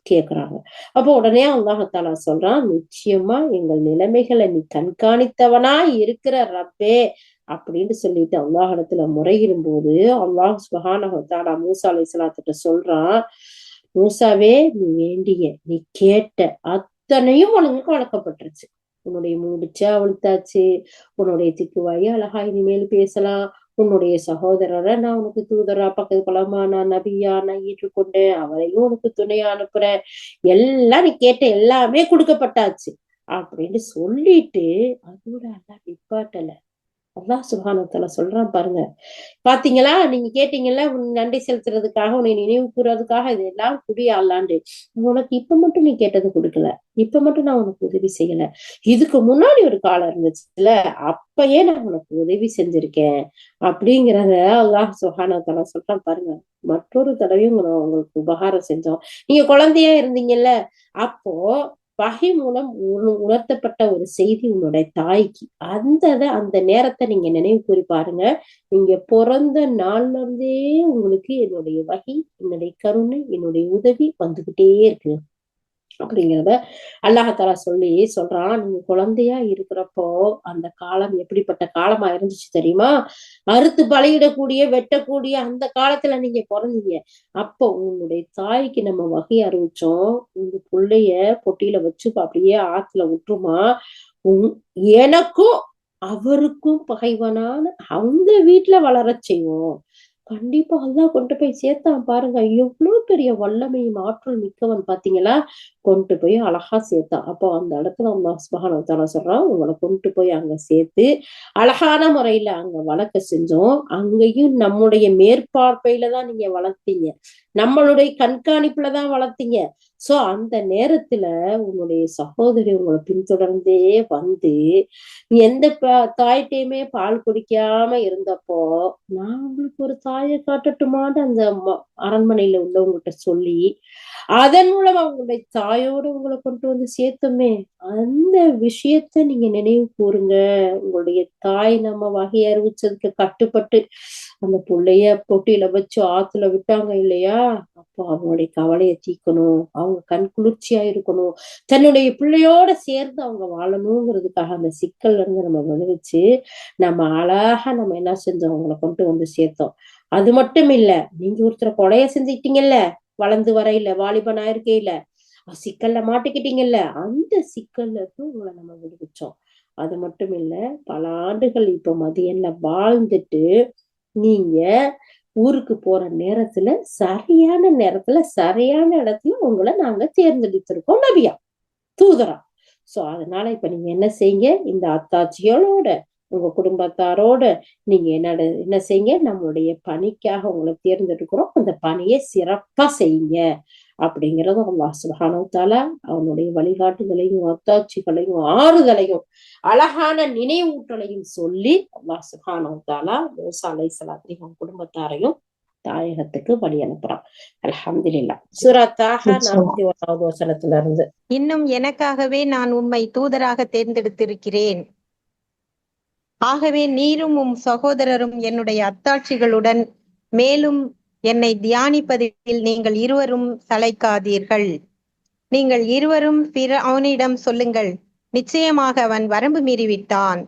கேக்குறாங்க. அப்போ உடனே அல்லாஹ் தஆலா சொல்றான், நிச்சயமா எங்கள் நிலைமைகளை நீ கண்காணித்தவனா இருக்கிற ரப்பே அப்படின்னு சொல்லிட்டு அல்லாஹ் இடத்துல முறையிடும் போது அல்லாஹ் சுப்ஹானஹு வ தஆலா மூசா அலைஹிஸ்ஸலாத்துட்ட சொல்றான், மூசாவே, நீ வேண்டிய, நீ கேட்ட அத்தனையும் உனக்கு வழங்கப்பட்டுருச்சு. உன்னுடைய முடிச்ச அவிழ்த்தாச்சு, உன்னுடைய திக்குவாயை அழகா இனிமேல் பேசலாம், உன்னுடைய சகோதரரை நான் உனக்கு தூதரா பக்கத்து பலமா நான் நபியா நான் ஏற்றுக்கொண்டேன், அவரையும் உனக்கு துணையா அனுப்புறேன், எல்லாம் நீ கேட்ட எல்லாமே கொடுக்கப்பட்டாச்சு அப்படின்னு சொல்லிட்டு அதோட அல்லாஹ் நிப்பாட்டல. அல்லாஹ் சுப்ஹானஹு வ தஆலா சொல்றான் பாருங்க, பாத்தீங்களா, நீங்க கேட்டீங்கல்ல, உன் நன்றி செலுத்துறதுக்காக, உன்னை நினைவு கூறதுக்காக இதெல்லாம் குடிய அல்லாண்டு, உனக்கு இப்ப மட்டும் நீ கேட்டது கொடுக்கல, இப்ப மட்டும் நான் உனக்கு உதவி செய்யல, இதுக்கு முன்னாடி ஒரு காலம் இருந்துச்சுல, அப்பயே நான் உனக்கு உதவி செஞ்சிருக்கேன் அப்படிங்கிறத அல்லாஹ் சுப்ஹானஹு வ தஆலா சொல்றான் பாருங்க. மற்றொரு தடவையும் உங்களுக்கு உபகாரம் செஞ்சோம். நீங்க குழந்தையா இருந்தீங்கல்ல, அப்போ வகை மூலம் உணர்த்தப்பட்ட ஒரு செய்தி உன்னுடைய தாய்க்கு, அந்த நேரத்தை நீங்க நினைவு கூறி பாருங்க. நீங்க பிறந்த நாள்ல இருந்தே உங்களுக்கு என்னுடைய வகை, என்னுடைய கருணை, என்னுடைய உதவி வந்துகிட்டே இருக்கு. அப்படிங்கிறத அல்லாஹாலா சொல்றான். நீங்க குழந்தையா இருக்கிறப்போ அந்த காலம் எப்படிப்பட்ட காலமா இருந்துச்சு தெரியுமா? அறுத்து பலியிடக்கூடிய வெட்டக்கூடிய அந்த காலத்துல நீங்க பிறந்தீங்க. அப்போ உன்னுடைய தாய்க்கு நம்ம வகை அறிவிச்சோம், உங்க பிள்ளைய பொட்டியில வச்சு அப்படியே ஆத்துல விட்டுருமா, எனக்கும் அவருக்கும் பகைவனான அந்த வீட்டுல வளர செய்வோம். கண்டிப்பா அல்லாஹ் கொண்டு போய் சேர்த்தான் பாருங்க. எவ்வளவு பெரிய வல்லமையும் ஆற்றல் மிக்கவன் பாத்தீங்களா? கொண்டு போய் அழகா சேர்த்தான். அப்போ அந்த இடத்துல அல்லாஹ் சுப்ஹானஹு வ தஆலா சொல்றான், உங்களை கொண்டு போய் அங்க சேர்த்து அழகான முறையில அங்க வளர்க்க செஞ்சோம். அங்கேயும் நம்முடைய மேற்பார்வையில தான் நீங்க வளர்த்தீங்க, நம்மளுடைய கண்காணிப்புலதான் வளர்த்தீங்க. சோ அந்த நேரத்துல உன்னுடைய சகோதரி உங்களை பின்தொடர்ந்தே வந்து எந்த தாய்ட்டையுமே பால் குடிக்காம இருந்தப்போ, நான் உங்களுக்கு ஒரு தாயை காட்டட்டுமான்னு அந்த அரண்மனையில உள்ளவங்ககிட்ட சொல்லி, அதன் மூலம் அவங்களுடைய தாயோட உங்களை கொண்டு வந்து சேர்த்தோமே, அந்த விஷயத்த நீங்க நினைவு கூறுங்க. உங்களுடைய தாய் நம்ம வகை அறிவிச்சதுக்கு கட்டுப்பட்டு அந்த பிள்ளைய பொட்டியில வச்சு ஆத்துல விட்டாங்க இல்லையா? அப்போ அவங்களுடைய கவலையை தீக்கணும், அவங்க கண் குளிர்ச்சியா இருக்கணும், தன்னுடைய பிள்ளையோட சேர்ந்து அவங்க வாழணுங்கிறதுக்காக அந்த சிக்கல்ல இருந்து நம்ம விளைவிச்சு நம்ம அழகா நம்ம என்ன செஞ்சோம், அவங்களை கொண்டு வந்து சேர்த்தோம். அது மட்டும் இல்ல, நீங்க ஒருத்தரை கொலைய செஞ்சுக்கிட்டீங்கல்ல, வளர்ந்து வரையில வாலிபன் ஆயிருக்கையில சிக்கல்ல மாட்டிக்கிட்டீங்கல்ல, அந்த சிக்கல்ல இருந்து உங்களை நம்ம விடுவிச்சோம். அது மட்டும் இல்ல, பல ஆண்டுகள் இப்ப மதியம்ல வாழ்ந்துட்டு நீங்க ஊருக்கு போற நேரத்துல சரியான நேரத்துல சரியான இடத்துல உங்களை நாங்க தேர்ந்தெடுத்திருக்கோம் நபியா, தூதரா. சோ அதனால இப்ப நீங்க என்ன செய்யுங்க, இந்த அத்தாட்சிகளோட உங்க குடும்பத்தாரோட நீங்க என்ன செய்யுங்க, நம்மளுடைய பணிக்காக உங்களை தேர்ந்தெடுக்கிறோம், அந்த பணியை சிறப்பா செய்யுங்க அப்படிங்கறது அல்லாஹ் சுப்ஹானஹு வ தஆலா அவனுடைய வழிகாட்டுதலையும் அத்தாட்சிகளையும் ஆறுதலையும் அழகான நினைவூட்டலையும் சொல்லி அல்லாஹ் சுப்ஹானஹு வ தஆலா மூசா அலைஹிஸ்ஸலாத்தையும் குடும்பத்தாரையும் தாயகத்துக்கு வழி அனுப்புறான். அல்ஹம்துலில்லாஹ். சூரா தாஹா 41வது வசனத்துல இருந்து. இன்னும் எனக்காகவே நான் உம்மை தூதராக தேர்ந்தெடுத்திருக்கிறேன். ஆகவே நீரும் உம் சகோதரரும் என்னுடைய அத்தாட்சிகளுடன் மேலும் என்னை தியானிப்பதில் நீங்கள் இருவரும் சளைக்காதீர்கள். நீங்கள் இருவரும் ஃபிரௌனிடம் சொல்லுங்கள், நிச்சயமாக அவன் வரம்பு மீறிவிட்டான்.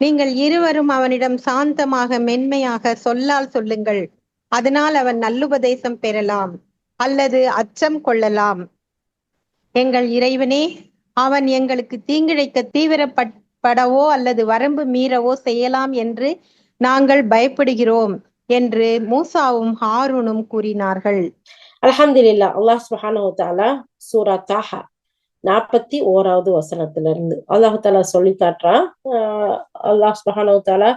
நீங்கள் இருவரும் அவனிடம் சாந்தமாக மென்மையாக சொல்லால் சொல்லுங்கள், அதனால் அவன் நல்லுபதேசம் பெறலாம் அல்லது அச்சம் கொள்ளலாம். எங்கள் இறைவனே, அவன் எங்களுக்கு தீங்கிழைக்க தீவிரப்படவோ அல்லது வரம்பு மீறவோ செய்யலாம் என்று நாங்கள் பயப்படுகிறோம் என்று மூசாவும் ஹாரூனும் கூறினார்கள். அல்ஹம்துலில்லாஹ். அல்லாஹ் சுப்ஹானஹு வ தஆலா சூரா தாஹா 41வது வசனத்துல இருந்து அல்லாஹ் தஆலா சொல்லி காட்டுறான். அல்லாஹ் சுப்ஹானஹு வ தஆலா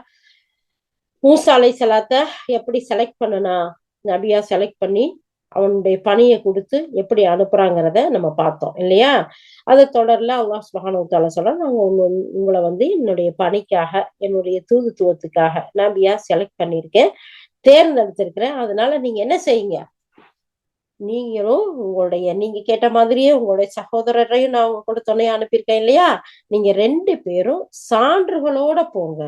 மூசா அலைஹிஸ்ஸலாத்தை எப்படி செலக்ட் பண்ணனா, நபியா செலக்ட் பண்ணி அவனுடைய பணியை கொடுத்து எப்படி அனுப்புறாங்கிறத நம்ம பார்த்தோம் இல்லையா? அது தொடர்ல அல்லாஹ் சுப்ஹானஹு வ தஆலா சொல்றான், நாங்க உங்களை என்னுடைய பணிக்காக, என்னுடைய தூதுத்துவத்துக்காக நபியா செலக்ட் பண்ணியிருக்கேன், தேர்ந்தெடுத்திருக்கிறேன். அதனால நீங்க என்ன செய்யுங்க, நீங்களும் நீங்க கேட்ட மாதிரியே உங்களுடைய சகோதரரையும் நான் உங்க கூட துணையா அனுப்பியிருக்கேன் இல்லையா? நீங்க 2 பேரும் சான்றுகளோட போங்க.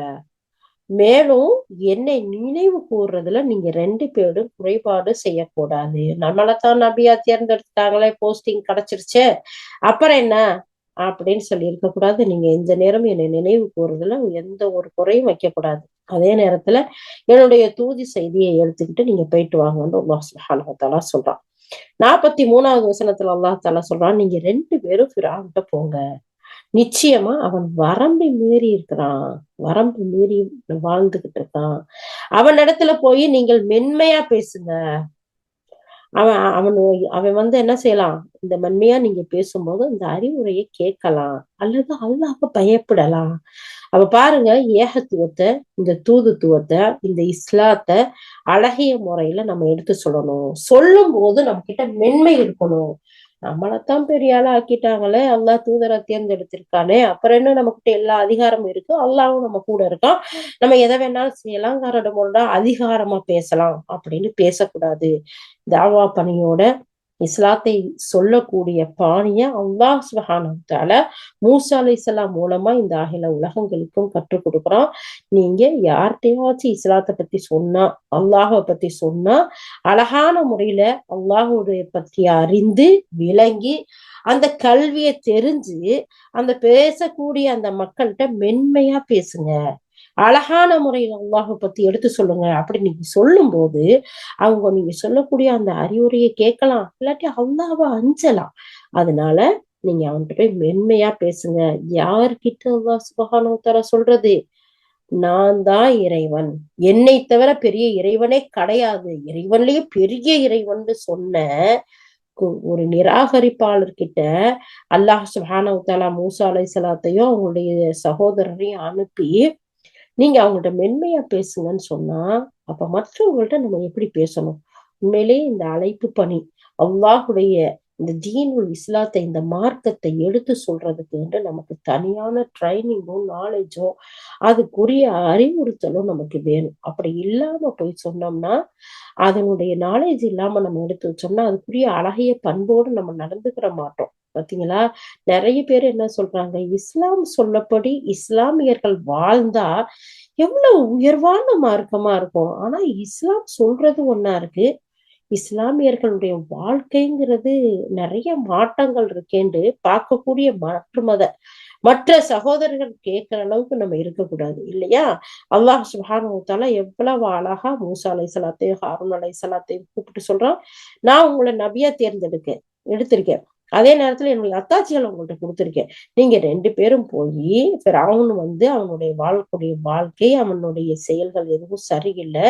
மேலும் என்னை நினைவு கூறுறதுல நீங்க 2 பேரும் குறைபாடு செய்யக்கூடாது. நம்மளைத்தான் நபியா தேர்ந்தெடுத்துட்டாங்களே, போஸ்டிங் கிடைச்சிருச்சு, அப்புறம் என்ன அப்படின்னு சொல்லி இருக்க கூடாது. நீங்க எந்த நேரம் என்னை நினைவு கூறுறதுல எந்த ஒரு குறையும் வைக்க கூடாது. அதே நேரத்துல என்னுடைய தூதி செய்தியை எடுத்துக்கிட்டு நீங்க போயிட்டு வாங்கன்னு அல்லாஹ் சுப்ஹானஹு வ தஆலா சொல்றான். 43வது வசனத்துல அல்லாஹ் தஆலா சொல்றான், நீங்க 2 பேரும் ஃபிரௌன்கிட்ட போங்க, நிச்சயமா அவன் வரம்பு மீறி இருக்கிறான், வரம்பு மீறி வாழ்ந்துகிட்டு இருக்கான். அவனிடத்துல போய் நீங்கள் மென்மையா பேசுங்க. அவன் என்ன செய்யலாம், இந்த மென்மையா நீங்க பேசும்போது இந்த அறிவுரையை கேட்கலாம் அல்லது அல்லாஹ்வுக்கு பயப்படலாம். அப்ப பாருங்க, ஏகத்துவத்தை, இந்த தூதுத்துவத்தை, இந்த இஸ்லாத்தை அழகிய முறையில நம்ம எடுத்து சொல்லணும். சொல்லும் போது நம்ம கிட்ட மென்மை இருக்கணும். நம்மளைத்தான் பெரிய ஆளா ஆக்கிட்டாங்களே, அல்லாஹ் தூதரை தேர்ந்தெடுத்திருக்கானே, அப்புறம் என்ன நமக்கிட்ட எல்லா அதிகாரமும் இருக்கு, அல்லாஹ்வும் நம்ம கூட இருக்கான், நம்ம எதை வேணாலும் செய்யலாம், கரடமுண்டா அதிகாரமா பேசலாம் அப்படின்னு பேசக்கூடாது. தாவா பணியோட இஸ்லாத்தை சொல்லக்கூடிய பாணிய அல்லாஹ் சுப்ஹானஹு வ தஆலா மூசா அலைஹிஸ்ஸலாம் மூலமா இந்த அகில உலகங்களுக்கும் கற்றுக் கொடுக்குறான். நீங்க யார்கிட்டயாச்சும் இஸ்லாத்தை பத்தி சொன்னா, அல்லாஹை பத்தி சொன்னா, அழகான முறையில அல்லாஹுடைய பத்தி அறிந்து விளங்கி அந்த கல்வியை தெரிஞ்சு அந்த பேசக்கூடிய அந்த மக்கள்கிட்ட மென்மையா பேசுங்க, அழகான முறையில அல்லாஹை பத்தி எடுத்து சொல்லுங்க. அப்படி நீங்க சொல்லும் போது அவங்க நீங்க சொல்லக்கூடிய அந்த அறிவுரையை கேட்கலாம், இல்லாட்டி அல்லாஹ்வை அஞ்சலாம். அதனால நீங்க அவன்கிட்ட போய் மென்மையா பேசுங்க. யார்கிட்ட அல்லாஹ் சுப்ஹானஹு வ தஆலா சொல்றது? நான் தான் இறைவன், என்னை தவிர பெரிய இறைவனே கிடையாது, இறைவன்லயே பெரிய இறைவன் சொன்ன ஒரு நிராகரிப்பாளர்கிட்ட அல்லாஹ் சுப்ஹானஹு வ தஆலா மூசா அலைஹிஸ்ஸலாத்தையும் அவங்களுடைய சகோதரரையும் அனுப்பி நீங்க அவங்கள்ட்ட மென்மையா பேசுங்கன்னு சொன்னா, அப்ப மற்றவங்கள்ட்ட நம்ம எப்படி பேசணும்? உண்மையிலேயே இந்த அழைப்பு பணி, அல்லாஹுடைய இந்த தீனுல் இஸ்லாத்தை, இந்த மார்க்கத்தை எடுத்து சொல்றதுக்கு வந்து நமக்கு தனியான ட்ரைனிங்கும் நாலேஜும் அதுக்குரிய அறிவுறுத்தலும் நமக்கு வேணும். அப்படி இல்லாம போய் சொன்னோம்னா, அதனுடைய நாலேஜ் இல்லாம நம்ம எடுத்து வச்சோம்னா அதுக்குரிய அழகிய பண்போடு நம்ம நடந்துக்கிற மாட்டோம். பாத்தீங்களா? நிறைய பேர் என்ன சொல்றாங்க, இஸ்லாம் சொல்லப்படி இஸ்லாமியர்கள் வாழ்ந்தா எவ்வளவு உயர்வான மார்க்கமா இருக்கும். ஆனா இஸ்லாம் சொல்றது ஒண்ணா இருக்கு, இஸ்லாமியர்களுடைய வாழ்க்கைங்கிறது நிறைய மாற்றங்கள் இருக்கேன்னு பார்க்கக்கூடிய மற்ற சகோதரர்கள் கேட்கிற அளவுக்கு நம்ம இருக்கக்கூடாது இல்லையா? அல்லாஹ் சுப்ஹானஹு வ தஆலா எவ்வளவு அழகா மூசா அலைஹிஸ்ஸலாத்தையும் ஹாரூன் அலைஹிஸ்ஸலாத்தையும் கூப்பிட்டு சொல்றான், நான் உங்களை நபியா எடுத்திருக்கேன். அதே நேரத்துல என்னுடைய அத்தாட்சிகளை உங்கள்கிட்ட கொடுத்திருக்கேன். நீங்க 2 பேரும் போய் ஃபிரௌன் வந்து அவனுடைய வாழ்க்கை, அவனுடைய செயல்கள் எதுவும் சரியில்லை,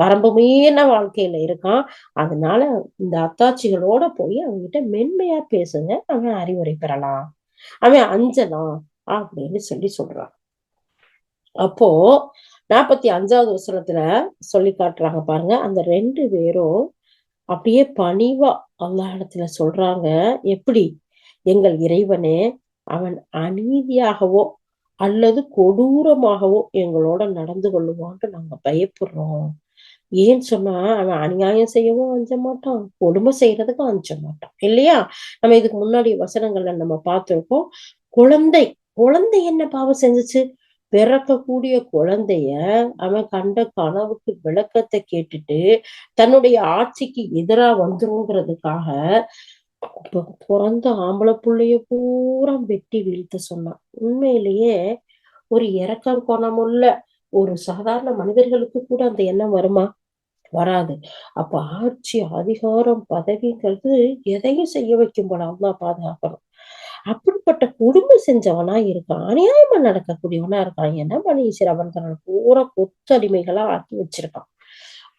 வரம்பு மீறின வாழ்க்கையில இருக்கான். அதனால இந்த அத்தாட்சிகளோட போய் அவன்கிட்ட மென்மையா பேசுங்க, அவன் அறிவுரை பெறலாம், அவன் அஞ்சலாம் அப்படின்னு சொல்றான். அப்போ 45வது வசனத்துல சொல்லி காட்டுறாங்க பாருங்க, அந்த 2 பேரும் அப்படியே பணிவா அல்லாஹ்விடத்துல சொல்றாங்க, எப்படி? எங்கள் இறைவனே, அவன் அநீதியாகவோ அல்லது கொடூரமாகவோ எங்களோட நடந்து கொள்ளுவான்னு நாங்க பயப்படுறோம். ஏன்னு சொன்னா அவன் அநியாயம் செய்யவும் அஞ்ச மாட்டான், கொடுமை செய்யறதுக்கும் அஞ்ச மாட்டான் இல்லையா? நம்ம இதுக்கு முன்னாடி வசனங்கள்ல நம்ம பார்த்திருக்கோம். குழந்தை என்ன பாவம் செஞ்சுச்சு? பிறக்கக்கூடிய குழந்தைய அவன் கண்ட கனவுக்கு விளக்கத்தை கேட்டுட்டு தன்னுடைய ஆட்சிக்கு எதிரா வந்துருங்கிறதுக்காக பிறந்த ஆம்பளை புள்ளைய பூரா வெட்டி வீழ்த்த சொன்னான். உண்மையிலேயே ஒரு இரக்கம் குணமுள்ள ஒரு சாதாரண மனிதர்களுக்கு கூட அந்த எண்ணம் வருமா? வராது. அப்ப ஆட்சி, அதிகாரம், பதவிங்கிறது எதையும் செய்ய வைக்கும் போல அல்லாஹ் பாதுகாக்கணும். அப்படிப்பட்ட கொடுமை செஞ்சவனா இருக்கான், அநியாயமா நடக்கக்கூடியவனா இருக்கான். என்ன பண்ணி அவன் பூரா கொத்தடிமைகளா ஆக்கி வச்சிருக்கான்,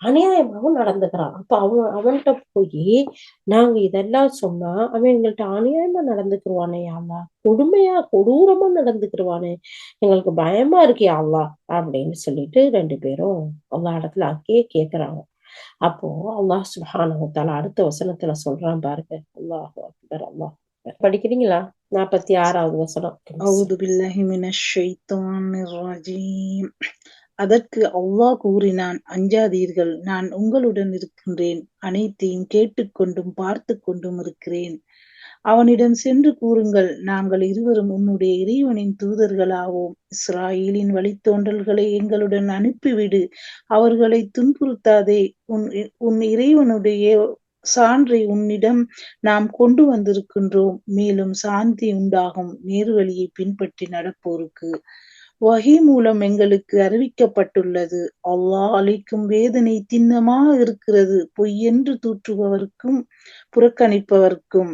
அநியாயமாவும் நடந்துக்கிறான். அப்ப அவன்கிட்ட போய் நாங்க இதெல்லாம் சொன்னா அவன் எங்கள்கிட்ட அநியாயமா நடந்துக்குருவானே அல்லா, கொடூரமா நடந்துக்கிருவானே, எங்களுக்கு பயமா இருக்கே அல்லா அப்படின்னு சொல்லிட்டு 2 பேரும் அல்லா இடத்துல அங்கேயே கேக்குறாங்க. அப்போ அல்லாஹ் சுப்ஹானஹு வ தஆலா அடுத்த வசனத்துல சொல்றான் பாருங்க. அல்லாஹ் அக்பர், அல்லாஹ் அக்பர். படிக்கிறீங்களா? 46வது வசனம். அஊது பில்லாஹி மினஷ் ஷைத்தானிர் ரஜீம். அதற்கு அல்லாஹ் கூறினான், அஞ்சாதீர்கள், நான் உங்களுடன் இருக்கின்றேன், அனைத்தையும் கேட்டுக்கொண்டும் பார்த்து கொண்டும் இருக்கிறேன். அவனிடம் சென்று கூறுங்கள், நாங்கள் இருவரும் உன்னுடைய இறைவனின் தூதர்களாவோம். இஸ்ராயேலின் வழித்தோன்றல்களை எங்களுடன் அனுப்பிவிடு, அவர்களை துன்புறுத்தாதே. உன் இறைவனுடைய சான்றை உன்னிடம் நாம் கொண்டு வந்திருக்கின்றோம். மேலும் சாந்தி உண்டாகும் நேர்வழியை பின்பற்றி நடப்போருக்கு வஹி மூலம் எங்களுக்கு அறிவிக்கப்பட்டுள்ளது. அல்லாஹ் அளிக்கும் வேதனை திண்ணமாக இருக்கிறது, பொய்யென்று தூற்றுபவர்க்கும் புறக்கணிப்பவர்க்கும்.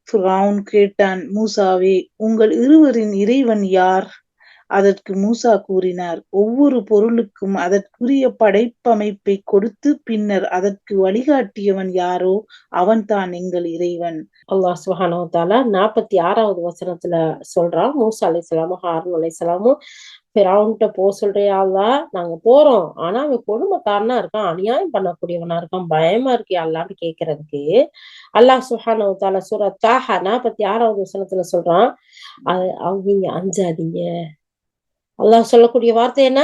ஃபிரௌன் கேட்டான், மூசாவே, உங்கள் இருவரின் இறைவன் யார்? அதற்கு மூசா கூறினார், ஒவ்வொரு பொருளுக்கும் அதற்குரிய படைப்பமைப்பை கொடுத்து பின்னர் அதற்கு வழிகாட்டியவன் யாரோ அவன்தான் எங்கள் இறைவன். அல்லாஹ் சுப்ஹானஹு வ தஆலா 46வது வசனத்துல சொல்றான், மூசா அலைஹிஸ்ஸலாமும் ஹாரூன் அலைஹிஸ்ஸலாமும் ஃபிரௌன்கிட்ட போக சொல்றியா அல்லாஹ்? நாங்க போறோம், ஆனா அவன் கொடுமைக்காரனா இருக்கான், அநியாயம் பண்ணக்கூடியவனா இருக்கான், பயமா இருக்கியா அல்லான்னு கேட்கறதுக்கு அல்லாஹ் சுப்ஹானஹு வ தஆலா சூரா தாஹா 46வது வசனத்துல சொல்றான், நீங்க அஞ்சாதீங்க. அல்லாஹ் சொல்லக்கூடிய வார்த்தை என்ன?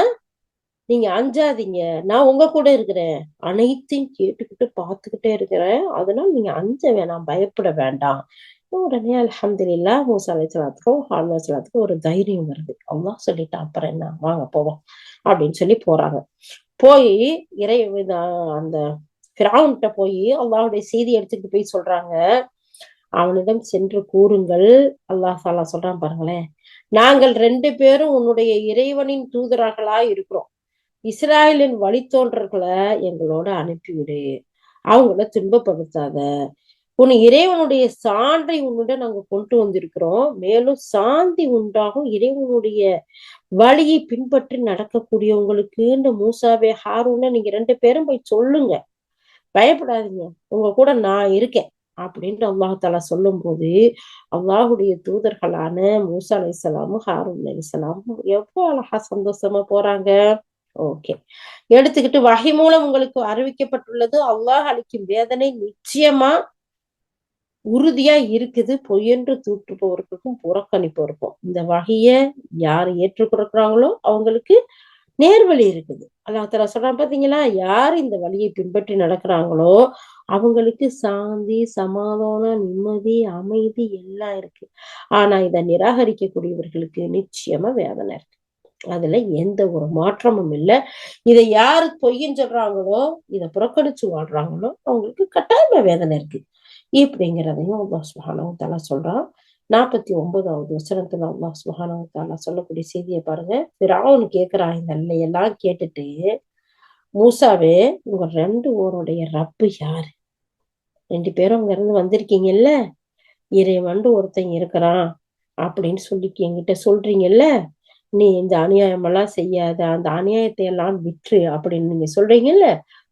நீங்க அஞ்சாதீங்க, நான் உங்க கூட இருக்கிறேன், அனைத்தையும் கேட்டுக்கிட்டு பார்த்துக்கிட்டே இருக்கிறேன், அதனால நீங்க அஞ்ச வேணாம், பயப்பட வேண்டாம். உடனே அல்ஹம்துலில்லாஹ் மூசா அலைஹிஸ்ஸலாத்துக்கும் ஹாரூன் அலைஹிஸ்ஸலாத்துக்கும் ஒரு தைரியம் வருது. அல்லாஹ் சொல்லிட்டான், அப்புறம் என்ன, வாங்க போவோம் அப்படின்னு சொல்லி போறாங்க. போய் அந்த ஃபிரௌன்கிட்ட போய் அல்லாஹ்வுடைய செய்தி எடுத்துக்கிட்டு போய் சொல்றாங்க, அவனிடம் சென்று கூறுங்கள். அல்லாஹ் தாலா சொல்றான் பாருங்களேன், நாங்கள் 2 பேரும் உன்னுடைய இறைவனின் தூதர்களா இருக்கிறோம். இஸ்ராயலின் வழித்தோன்றர்களை எங்களோட அனுப்பிவிடு, அவங்கள துன்பப்படுத்தாத. உன் இறைவனுடைய சான்றை உன்னிடம் நாங்க கொண்டு வந்திருக்கிறோம். மேலும் சாந்தி உண்டாகும் இறைவனுடைய வழியை பின்பற்றி நடக்கக்கூடியவங்களுக்கு இந்த மூசாவே ஹாரூனை நீங்க 2 பேரும் போய் சொல்லுங்க, பயப்படாதீங்க, உங்க கூட நான் இருக்கேன் அப்படின்ட்டு அல்லாஹாலா சொல்லும் போது, அல்லாஹுடைய தூதர்களான மூசா அலைஹிஸ்ஸலாமும் ஹாரூன் அலைஹிஸ்ஸலாமும் எவ்வளவு அழகா சந்தோஷமா போறாங்க. ஓகே, எடுத்துக்கிட்டு வஹி மூலம் உங்களுக்கு அறிவிக்கப்பட்டுள்ளது, அல்லாஹ் அளிக்கும் வேதனை நிச்சயமா உறுதியா இருக்குது, பொய்யென்று தூற்றுபவர்களுக்கும் புறக்கணிப்பவருக்கும். இந்த வகைய யார் ஏற்றுக்கொடுக்குறாங்களோ அவங்களுக்கு நேர்வழி இருக்குது. அல்லாஹ் தஆலா சொல்றான் பாத்தீங்களா, யார் இந்த வழியை பின்பற்றி நடக்கிறாங்களோ அவங்களுக்கு சாந்தி, சமாதானம், நிம்மதி, அமைதி எல்லாம் இருக்கு. ஆனா இதை நிராகரிக்கக்கூடியவர்களுக்கு நிச்சயமா வேதனை இருக்கு. அதுல எந்த ஒரு மாற்றமும் இல்லை. இதை யாரு பொய்ன்னு சொல்றாங்களோ, இதை புறக்கணிச்சு வாழ்றாங்களோ அவங்களுக்கு கட்டாயமா வேதனை இருக்கு. இப்படிங்கிறதையும் அல்லாஹ் சுப்ஹானஹு வ தஆலா சொல்றான். 49வது வசனத்துல அல்லாஹ் சுப்ஹானஹு வ தஆலா சொல்லக்கூடிய செய்தியை பாருங்க. ஃபிரௌன் கேக்குறான், இந்த எல்லாம் கேட்டுட்டு, மூசாவே உங்க 2 பேருடைய ரப்பு யாரு? 2 பேரும் அங்க இருந்து வந்திருக்கீங்கல்ல, இறைவன் ஒருத்தன் இருக்கிறான் அப்படின்னு சொல்லி என்கிட்ட சொல்றீங்கல்ல, நீ இந்த அநியாயம் எல்லாம் செய்யாத, அந்த அநியாயத்தை எல்லாம் விட்டுரு அப்படின்னு நீங்க சொல்றீங்கல்ல,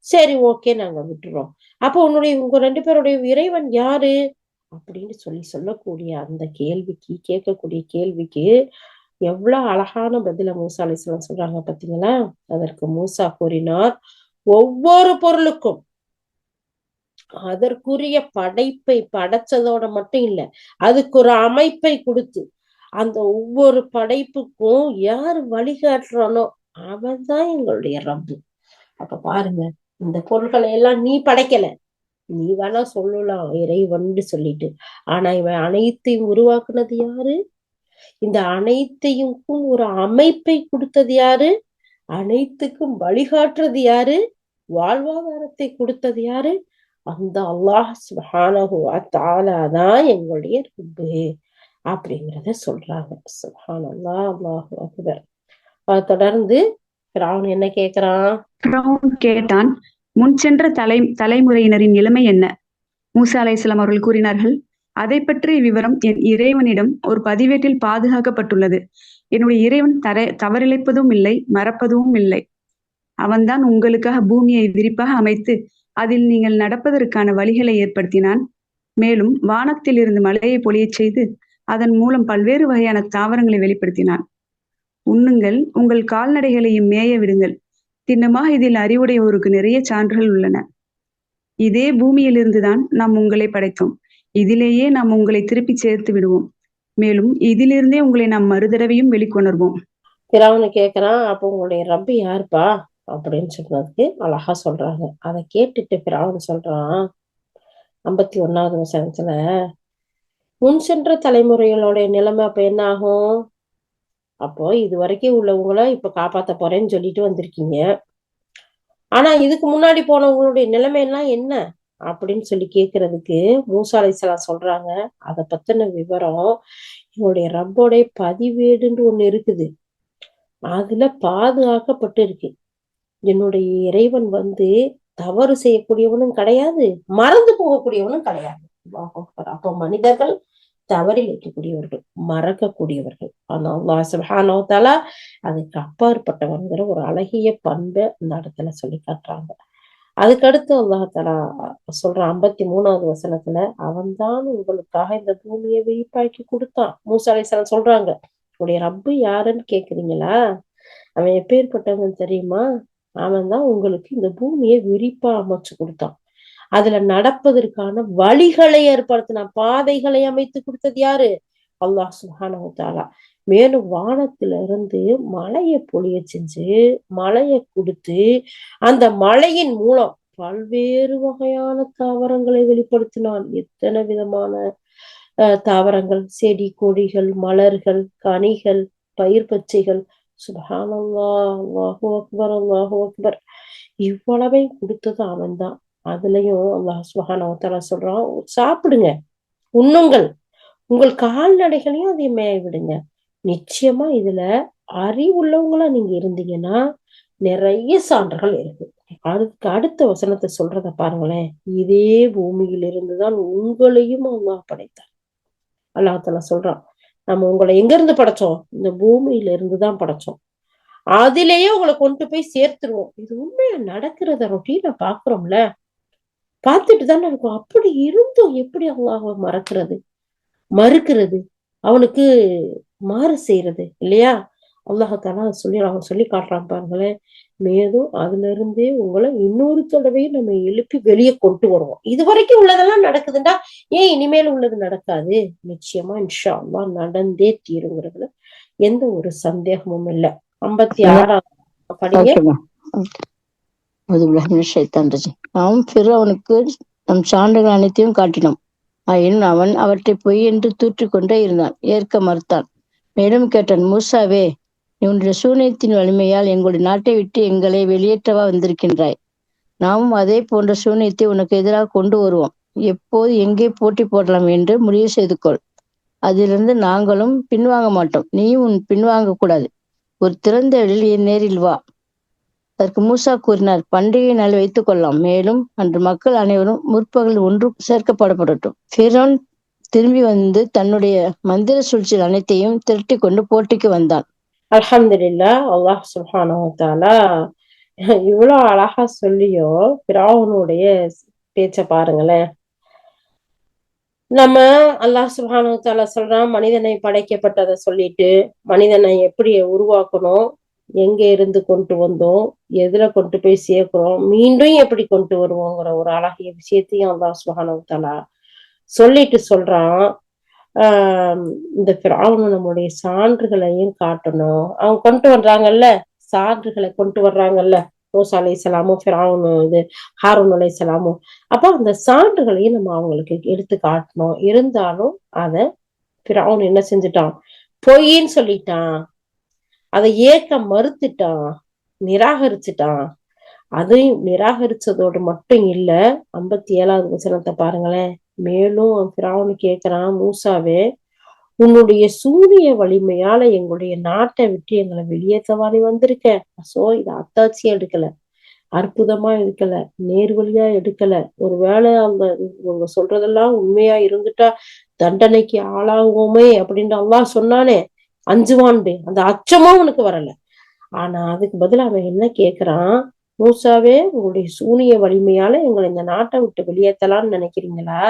சரி ஓகே நாங்க விட்டுறோம். அப்போ உங்க 2 பேருடைய இறைவன் யாரு அப்படின்னு சொல்லக்கூடிய அந்த கேள்விக்கு, கேட்கக்கூடிய கேள்விக்கு எவ்வளவு அழகான பதில மூசா அலைஹிஸ்ஸலாம் சொல்றாங்க பாத்தீங்களா. அதற்கு மூசா கூறினார், ஒவ்வொரு பொருளுக்கும் அதற்குரிய படைப்பை படைச்சதோட மட்டும் இல்ல, அதுக்கு ஒரு அமைப்பை கொடுத்து அந்த ஒவ்வொரு படைப்புக்கும் யார் வழிகாட்டுறானோ அவன் தான் எங்களுடைய ரப்பு. அப்ப பாருங்க, இந்த பொருட்களை எல்லாம் நீ படைக்கல, நீ வேணா சொல்லலாம் இறைவன் சொல்லிட்டு, ஆனா இவன் அனைத்தையும் உருவாக்குனது யாரு? இந்த அனைத்தையும் ஒரு அமைப்பை கொடுத்தது யாரு? அனைத்துக்கும் வழிகாட்டுறது யாரு? வாழ்வாதாரத்தை கொடுத்தது யாரு? அந்த அல்லாஹ் சுப்ஹானஹு வ தஆலா தான் எங்களுடைய ரப்பு அப்படிங்கிறத சொல்றாங்க. சுப்ஹானல்லாஹ், அல்லாஹு அக்பர். தொடர்ந்து ஃபிரௌன் என்ன கேக்குறான்? ஃபிரௌன் கேட்டான், முன் சென்ற தலைமுறையினரின் நிலைமை என்ன? மூசா அலைஹிஸ்ஸலாம் அவர்கள் கூறினார்கள், அதை பற்றிய விவரம் என் இறைவனிடம் ஒரு பதிவேட்டில் பாதுகாக்கப்பட்டுள்ளது. என்னுடைய இறைவன் தவறிழைப்பதும் இல்லை, மறப்பதும் இல்லை. அவன்தான் உங்களுக்காக பூமியை விரிப்பாக அமைத்து அதில் நீங்கள் நடப்பதற்கான வழிகளை ஏற்படுத்தினான். மேலும் வானத்தில் இருந்து மழையை பொழியச் செய்து அதன் மூலம் பல்வேறு வகையான தாவரங்களை வெளிப்படுத்தினான். உண்ணுங்கள், உங்கள் கால்நடைகளையும் மேய விடுங்கள். திண்ணமாக இதில் அறிவுடையோருக்கு நிறைய சான்றுகள் உள்ளன. இதே பூமியிலிருந்துதான் நாம் உங்களை படைத்தோம். இதிலேயே நாம் உங்களை திருப்பி சேர்த்து விடுவோம். மேலும் இதிலிருந்தே உங்களை நாம் மறுதடவையும் வெளிக்கொணர்வோம். ஃபிரௌன் கேக்குறான், அப்போ உங்களுடைய ரப்பு யாருப்பா அப்படின்னு சொன்னதுக்கு அழகா சொல்றாங்க. அதை கேட்டுட்டு ஃபிரௌன் சொல்றான் 51வது வசனத்துல, முன் சென்ற தலைமுறைகளுடைய நிலைமை அப்ப என்ன ஆகும்? அப்போ இது வரைக்கும் உள்ளவங்கள இப்ப காப்பாத்த போறேன்னு சொல்லிட்டு வந்திருக்கீங்க, ஆனா இதுக்கு முன்னாடி போனவங்களுடைய நிலைமை எல்லாம் என்ன அப்படின்னு சொல்லி கேக்குறதுக்கு மூசா அலைஹிஸ்ஸலாம் சொல்றாங்க, அதை பத்தின விவரம் எங்களுடைய ரப்போடைய பதிவேடுன்னு ஒண்ணு இருக்குது, அதுல பாதுகாக்கப்பட்டு இருக்கு. என்னுடைய இறைவன் தவறு செய்யக்கூடியவனும் கிடையாது, மறந்து போகக்கூடியவனும் கிடையாது. அப்போ மனிதர்கள் தவறிழைக்கக்கூடியவர்கள், மறக்கக்கூடியவர்கள். ஆனா அல்லாஹ் சுப்ஹானஹு வ தஆலா அதுக்கு அப்பாற்பட்டவங்கிற ஒரு அழகிய பண்பை இந்த இடத்துல சொல்லி காட்டுறாங்க. அதுக்கடுத்து அல்லாஹ் தஆலா சொல்றான் 53வது வசனத்துல, அவன்தான் உங்களுக்காக இந்த பூமியை விரிப்பாக்கி கொடுத்தான். மூசா அலைஹிஸ்ஸலாம் சொல்றாங்க, உடைய ரப்பு யாருன்னு கேக்குறீங்களா? அவன் எப்பேற்பட்டவன் தெரியுமா? அவன் தான் உங்களுக்கு இந்த பூமியை விரிப்பா அமைச்சு கொடுத்தான். அதுல நடப்பதற்கான வழிகளை ஏற்படுத்தினான், பாதைகளை அமைத்து கொடுத்தது யாரு? அல்லாஹ் சுப்ஹானஹு வ தஆலா. மேலும் வானத்துல இருந்து மழையை பொழிய செஞ்சு, மழையை கொடுத்து, அந்த மழையின் மூலம் பல்வேறு வகையான தாவரங்களை வெளிப்படுத்தினான். எத்தனை விதமான தாவரங்கள், செடி கொடிகள், மலர்கள், கனிகள், பயிர் பச்சைகள். சுப்ஹானல்லாஹ், அல்லாஹு அக்பர், அல்லாஹு அக்பர். இவ்வளவையும் கொடுத்தது அவன் தான். அதுலயும் அல்லாஹ் சுப்ஹானஹு வ தஆலா சொல்றான், சாப்பிடுங்க, உண்ணுங்கள், உங்கள் கால்நடைகளையும் அதை மேய விடுங்க. நிச்சயமா இதுல அறிவுள்ளவங்களா நீங்க இருந்தீங்கன்னா நிறைய சான்றுகள் இருக்கு. அதுக்கு அடுத்த வசனத்தை சொல்றத பாருங்களேன். இதே பூமியில் இருந்துதான் உங்களையும் அல்லாஹ் படைத்தார். அல்லாஹ் தஆலா சொல்றான், நம்ம உங்களை எங்க இருந்து படைச்சோம்? இந்த பூமியில இருந்துதான் படைச்சோம். அதிலேயே உங்களை கொண்டு போய் சேர்த்துருவோம். இது உண்மையா நடக்கிறத ரொட்டீனா பாக்குறோம்ல, பார்த்துட்டு தானே இருக்கும். அப்படி இருந்தும் எப்படி அல்லாஹ்வை மறுக்கிறது, அவனுக்கு மாறு செய்யறது இல்லையா? அல்லாஹ் தஆலா அவன் சொல்லி காட்டுறான் பாருங்களேன். மேலும் அதுல இருந்தே உங்களை இன்னொரு தடவையும் நம்ம எழுப்பி வெளியே கொண்டு வருவோம். இது வரைக்கும் உள்ளதெல்லாம் நடக்குதுண்டா, ஏன் இனிமேல் உள்ளது நடக்காது? நிச்சயமா இன்ஷா அல்லாஹ் நடந்தே தீருங்கிறதுல எந்த ஒரு சந்தேகமும் இல்லை. 56 படிங்க. நாம் பிர்அவுனுக்கு நம் சான்றுகள் அனைத்தையும் காட்டினோம். ஆயினும் அவன் அவற்றை பொய் என்று தூற்றிக்கொண்டே இருந்தான், ஏற்க மறுத்தான். மேலும் கேட்டான், மூசாவே, நீ உன்னுடைய சூனியத்தின் வலிமையால் எங்களுடைய நாட்டை விட்டு எங்களை வெளியேற்றவா வந்திருக்கின்றாய்? நாமும் அதே போன்ற சூனியத்தை உனக்கு எதிராக கொண்டு வருவோம். எப்போது எங்கே போட்டி போடலாம் என்று முடிவு செய்து கொள். அதிலிருந்து நாங்களும் பின்வாங்க மாட்டோம், நீயும் உன் பின்வாங்க கூடாது. ஒரு திறந்த வெளியில் என் நேரில் வா. அதற்கு மூசா கூறினார், பண்டிகை நாள் வைத்துக் கொள்ளலாம். மேலும் அன்று மக்கள் அனைவரும் முற்பகல் ஒன்று சேர்க்கப்படப்படட்டும். ஃபிரௌன் திரும்பி வந்து தன்னுடைய மந்திர சூழ்ச்சிகள் அனைத்தையும் திரட்டி கொண்டு போட்டிக்கு வந்தான். அல்ஹம்துலில்லாஹ். அல்லாஹ் சுப்ஹானஹு வ தஆலா இவ்வளவு அழகா சொல்லியோ ஃபிரௌனுடைய பேச்ச பாருங்களேன். நம்ம அல்லாஹ் சுப்ஹானஹு வ தஆலா சொல்றான், மனிதனை படைக்கப்பட்டதை சொல்லிட்டு மனிதனை எப்படி உருவாக்கணும், எங்க இருந்து கொண்டு வந்தோம், எதுல கொண்டு போய் சேர்க்கிறோம், மீண்டும் எப்படி கொண்டு வருவோங்கிற ஒரு அழகிய விஷயத்தையும் அல்லாஹ் சுப்ஹானஹு வ தஆலா சொல்லிட்டு சொல்றான். இந்த ஃபிரௌன் நம்முடைய சான்றுகளையும் காட்டணும். அவங்க கொண்டு வர்றாங்கல்ல, சான்றுகளை கொண்டு வர்றாங்கல்ல, மூசா அலைஹிஸ்ஸலாமும் ஃபிரௌன் ஹாரூன் அலைஹிஸ்ஸலாமும். அப்ப அந்த சான்றுகளையும் நம்ம அவங்களுக்கு எடுத்து காட்டணும். இருந்தாலும் அத ஃபிரௌன் என்ன செஞ்சுட்டான்? பொய்ன்னு சொல்லிட்டான், அதை ஏற்க மறுத்துட்டான், நிராகரிச்சுட்டான். அதையும் நிராகரிச்சதோடு மட்டும் இல்ல, 57வது வசனத்தை பாருங்களேன். மேலும் ஃபிரௌன் கேட்கிறான், மூசாவே, உன்னுடைய சூரிய வலிமையால எங்களுடைய நாட்டை விட்டு எங்களை வெளியேற்றவா நீ வந்திருக்க? சோ இது அத்தாட்சியா எடுக்கல, அற்புதமா எடுக்கல, நேர்வழியா எடுக்கல. ஒருவேளை அந்த உங்க சொல்றதெல்லாம் உண்மையா இருந்துட்டா தண்டனைக்கு ஆளாகுவோமே அப்படின்னு அல்லாஹ் சொன்னானே, அஞ்சுவான்டு, அந்த அச்சமும் உனக்கு வரல. ஆனா அதுக்கு பதிலா அவன் என்ன கேக்குறான்? மூசாவே, உங்களுடைய சூனிய வலிமையால எங்களை இந்த நாட்டை விட்டு வெளியேற்றலாம்னு நினைக்கிறீங்களா?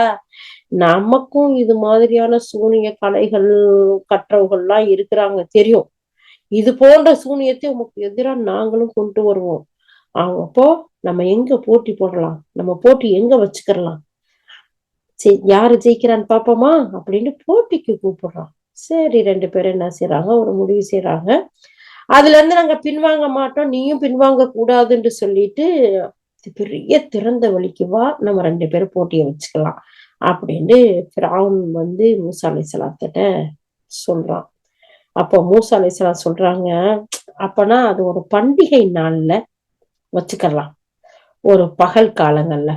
நமக்கும் இது மாதிரியான சூனிய கலைகள் கற்றவர்கள்லாம் இருக்கிறாங்க, தெரியும். இது போன்ற சூனியத்தை உமக்கு எதிராக நாங்களும் கொண்டு வருவோம். அப்போ நம்ம எங்க போட்டி போடலாம், நம்ம போட்டி எங்க வச்சுக்கலாம், யாரு ஜெயிக்கிறான்னு பாப்போமா அப்படின்னு போட்டிக்கு கூப்பிடுறான். சரி, 2 பேரும் என்ன செய்யறாங்க, ஒரு முடிவு செய்யறாங்க. அதுல இருந்து நாங்க பின்வாங்க மாட்டோம், நீயும் பின்வாங்க கூடாதுன்னு சொல்லிட்டு பெரிய திறந்த வழிக்கு வா, நம்ம 2 பேரும் போட்டியை வச்சுக்கலாம் அப்படின்னு ஃபிரௌன் மூசா அலைஹிஸ்ஸலாத்திட்ட சொல்றான். அப்போ மூசா அலைஹிஸ்ஸலாம் சொல்றாங்க, அப்பனா அது ஒரு பண்டிகை நாள்ல வச்சுக்கலாம், ஒரு பகல் காலங்கள்ல.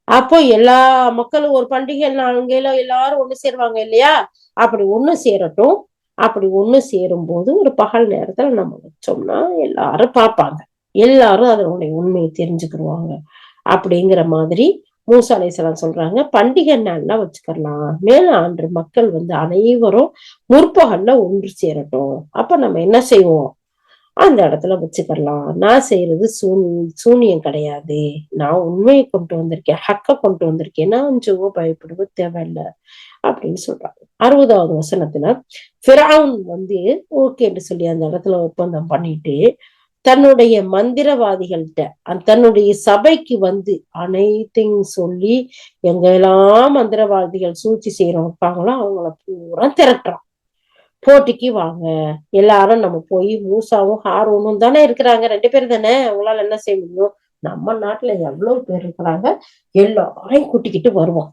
அப்போ எல்லா மக்களும் ஒரு பண்டிகை நாள்ல எல்லாரும் ஒண்ணு சேருவாங்க இல்லையா? அப்படி ஒண்ணு சேரட்டும். அப்படி ஒண்ணு சேரும் போது ஒரு பகல் நேரத்துல நம்ம வச்சோம்னா எல்லாரும் பார்ப்பாங்க, எல்லாரும் அதனுடைய உண்மையை தெரிஞ்சுக்கிடுவாங்க அப்படிங்கிற மாதிரி மூசா அலைஹிஸ்ஸலாம் சொல்றாங்க. பண்டிகை நாள்லாம் வச்சுக்கலாம், மேல அன்று மக்கள் அனைவரும் முற்பகல்ல ஒன்று சேரட்டும். அப்ப நம்ம என்ன செய்வோம், அந்த இடத்துல வச்சுக்கலாம். நான் செய்யறது சூனியம் கிடையாது, நான் உண்மையை கொண்டு வந்திருக்கேன், ஹக்க கொண்டு வந்திருக்கேன், நான் அஞ்சுவோ பயப்படுவோ தேவையில்லை அப்படின்னு சொல்றாங்க. 60வது வசனத்துல ஃபிரௌன் ஓகேன்னு சொல்லி அந்த இடத்துல ஒப்பந்தம் பண்ணிட்டு தன்னுடைய மந்திரவாதிகள்கிட்ட தன்னுடைய சபைக்கு அனைத்தையும் சொல்லி எங்கெல்லாம் மந்திரவாதிகள் சூழ்ச்சி செய்யறவங்களோ அவங்கள பூரா திரட்டுறான். போட்டிக்கு வாங்க எல்லாரும், நம்ம போய் மூசாவும் ஹாரூனும் தானே இருக்கிறாங்க, 2 பேர் தானே, அவங்களால என்ன செய்ய முடியும், நம்ம நாட்டுல எவ்வளவு பேர் இருக்கிறாங்க, எல்லாரையும் கூட்டிக்கிட்டு வருவோம்.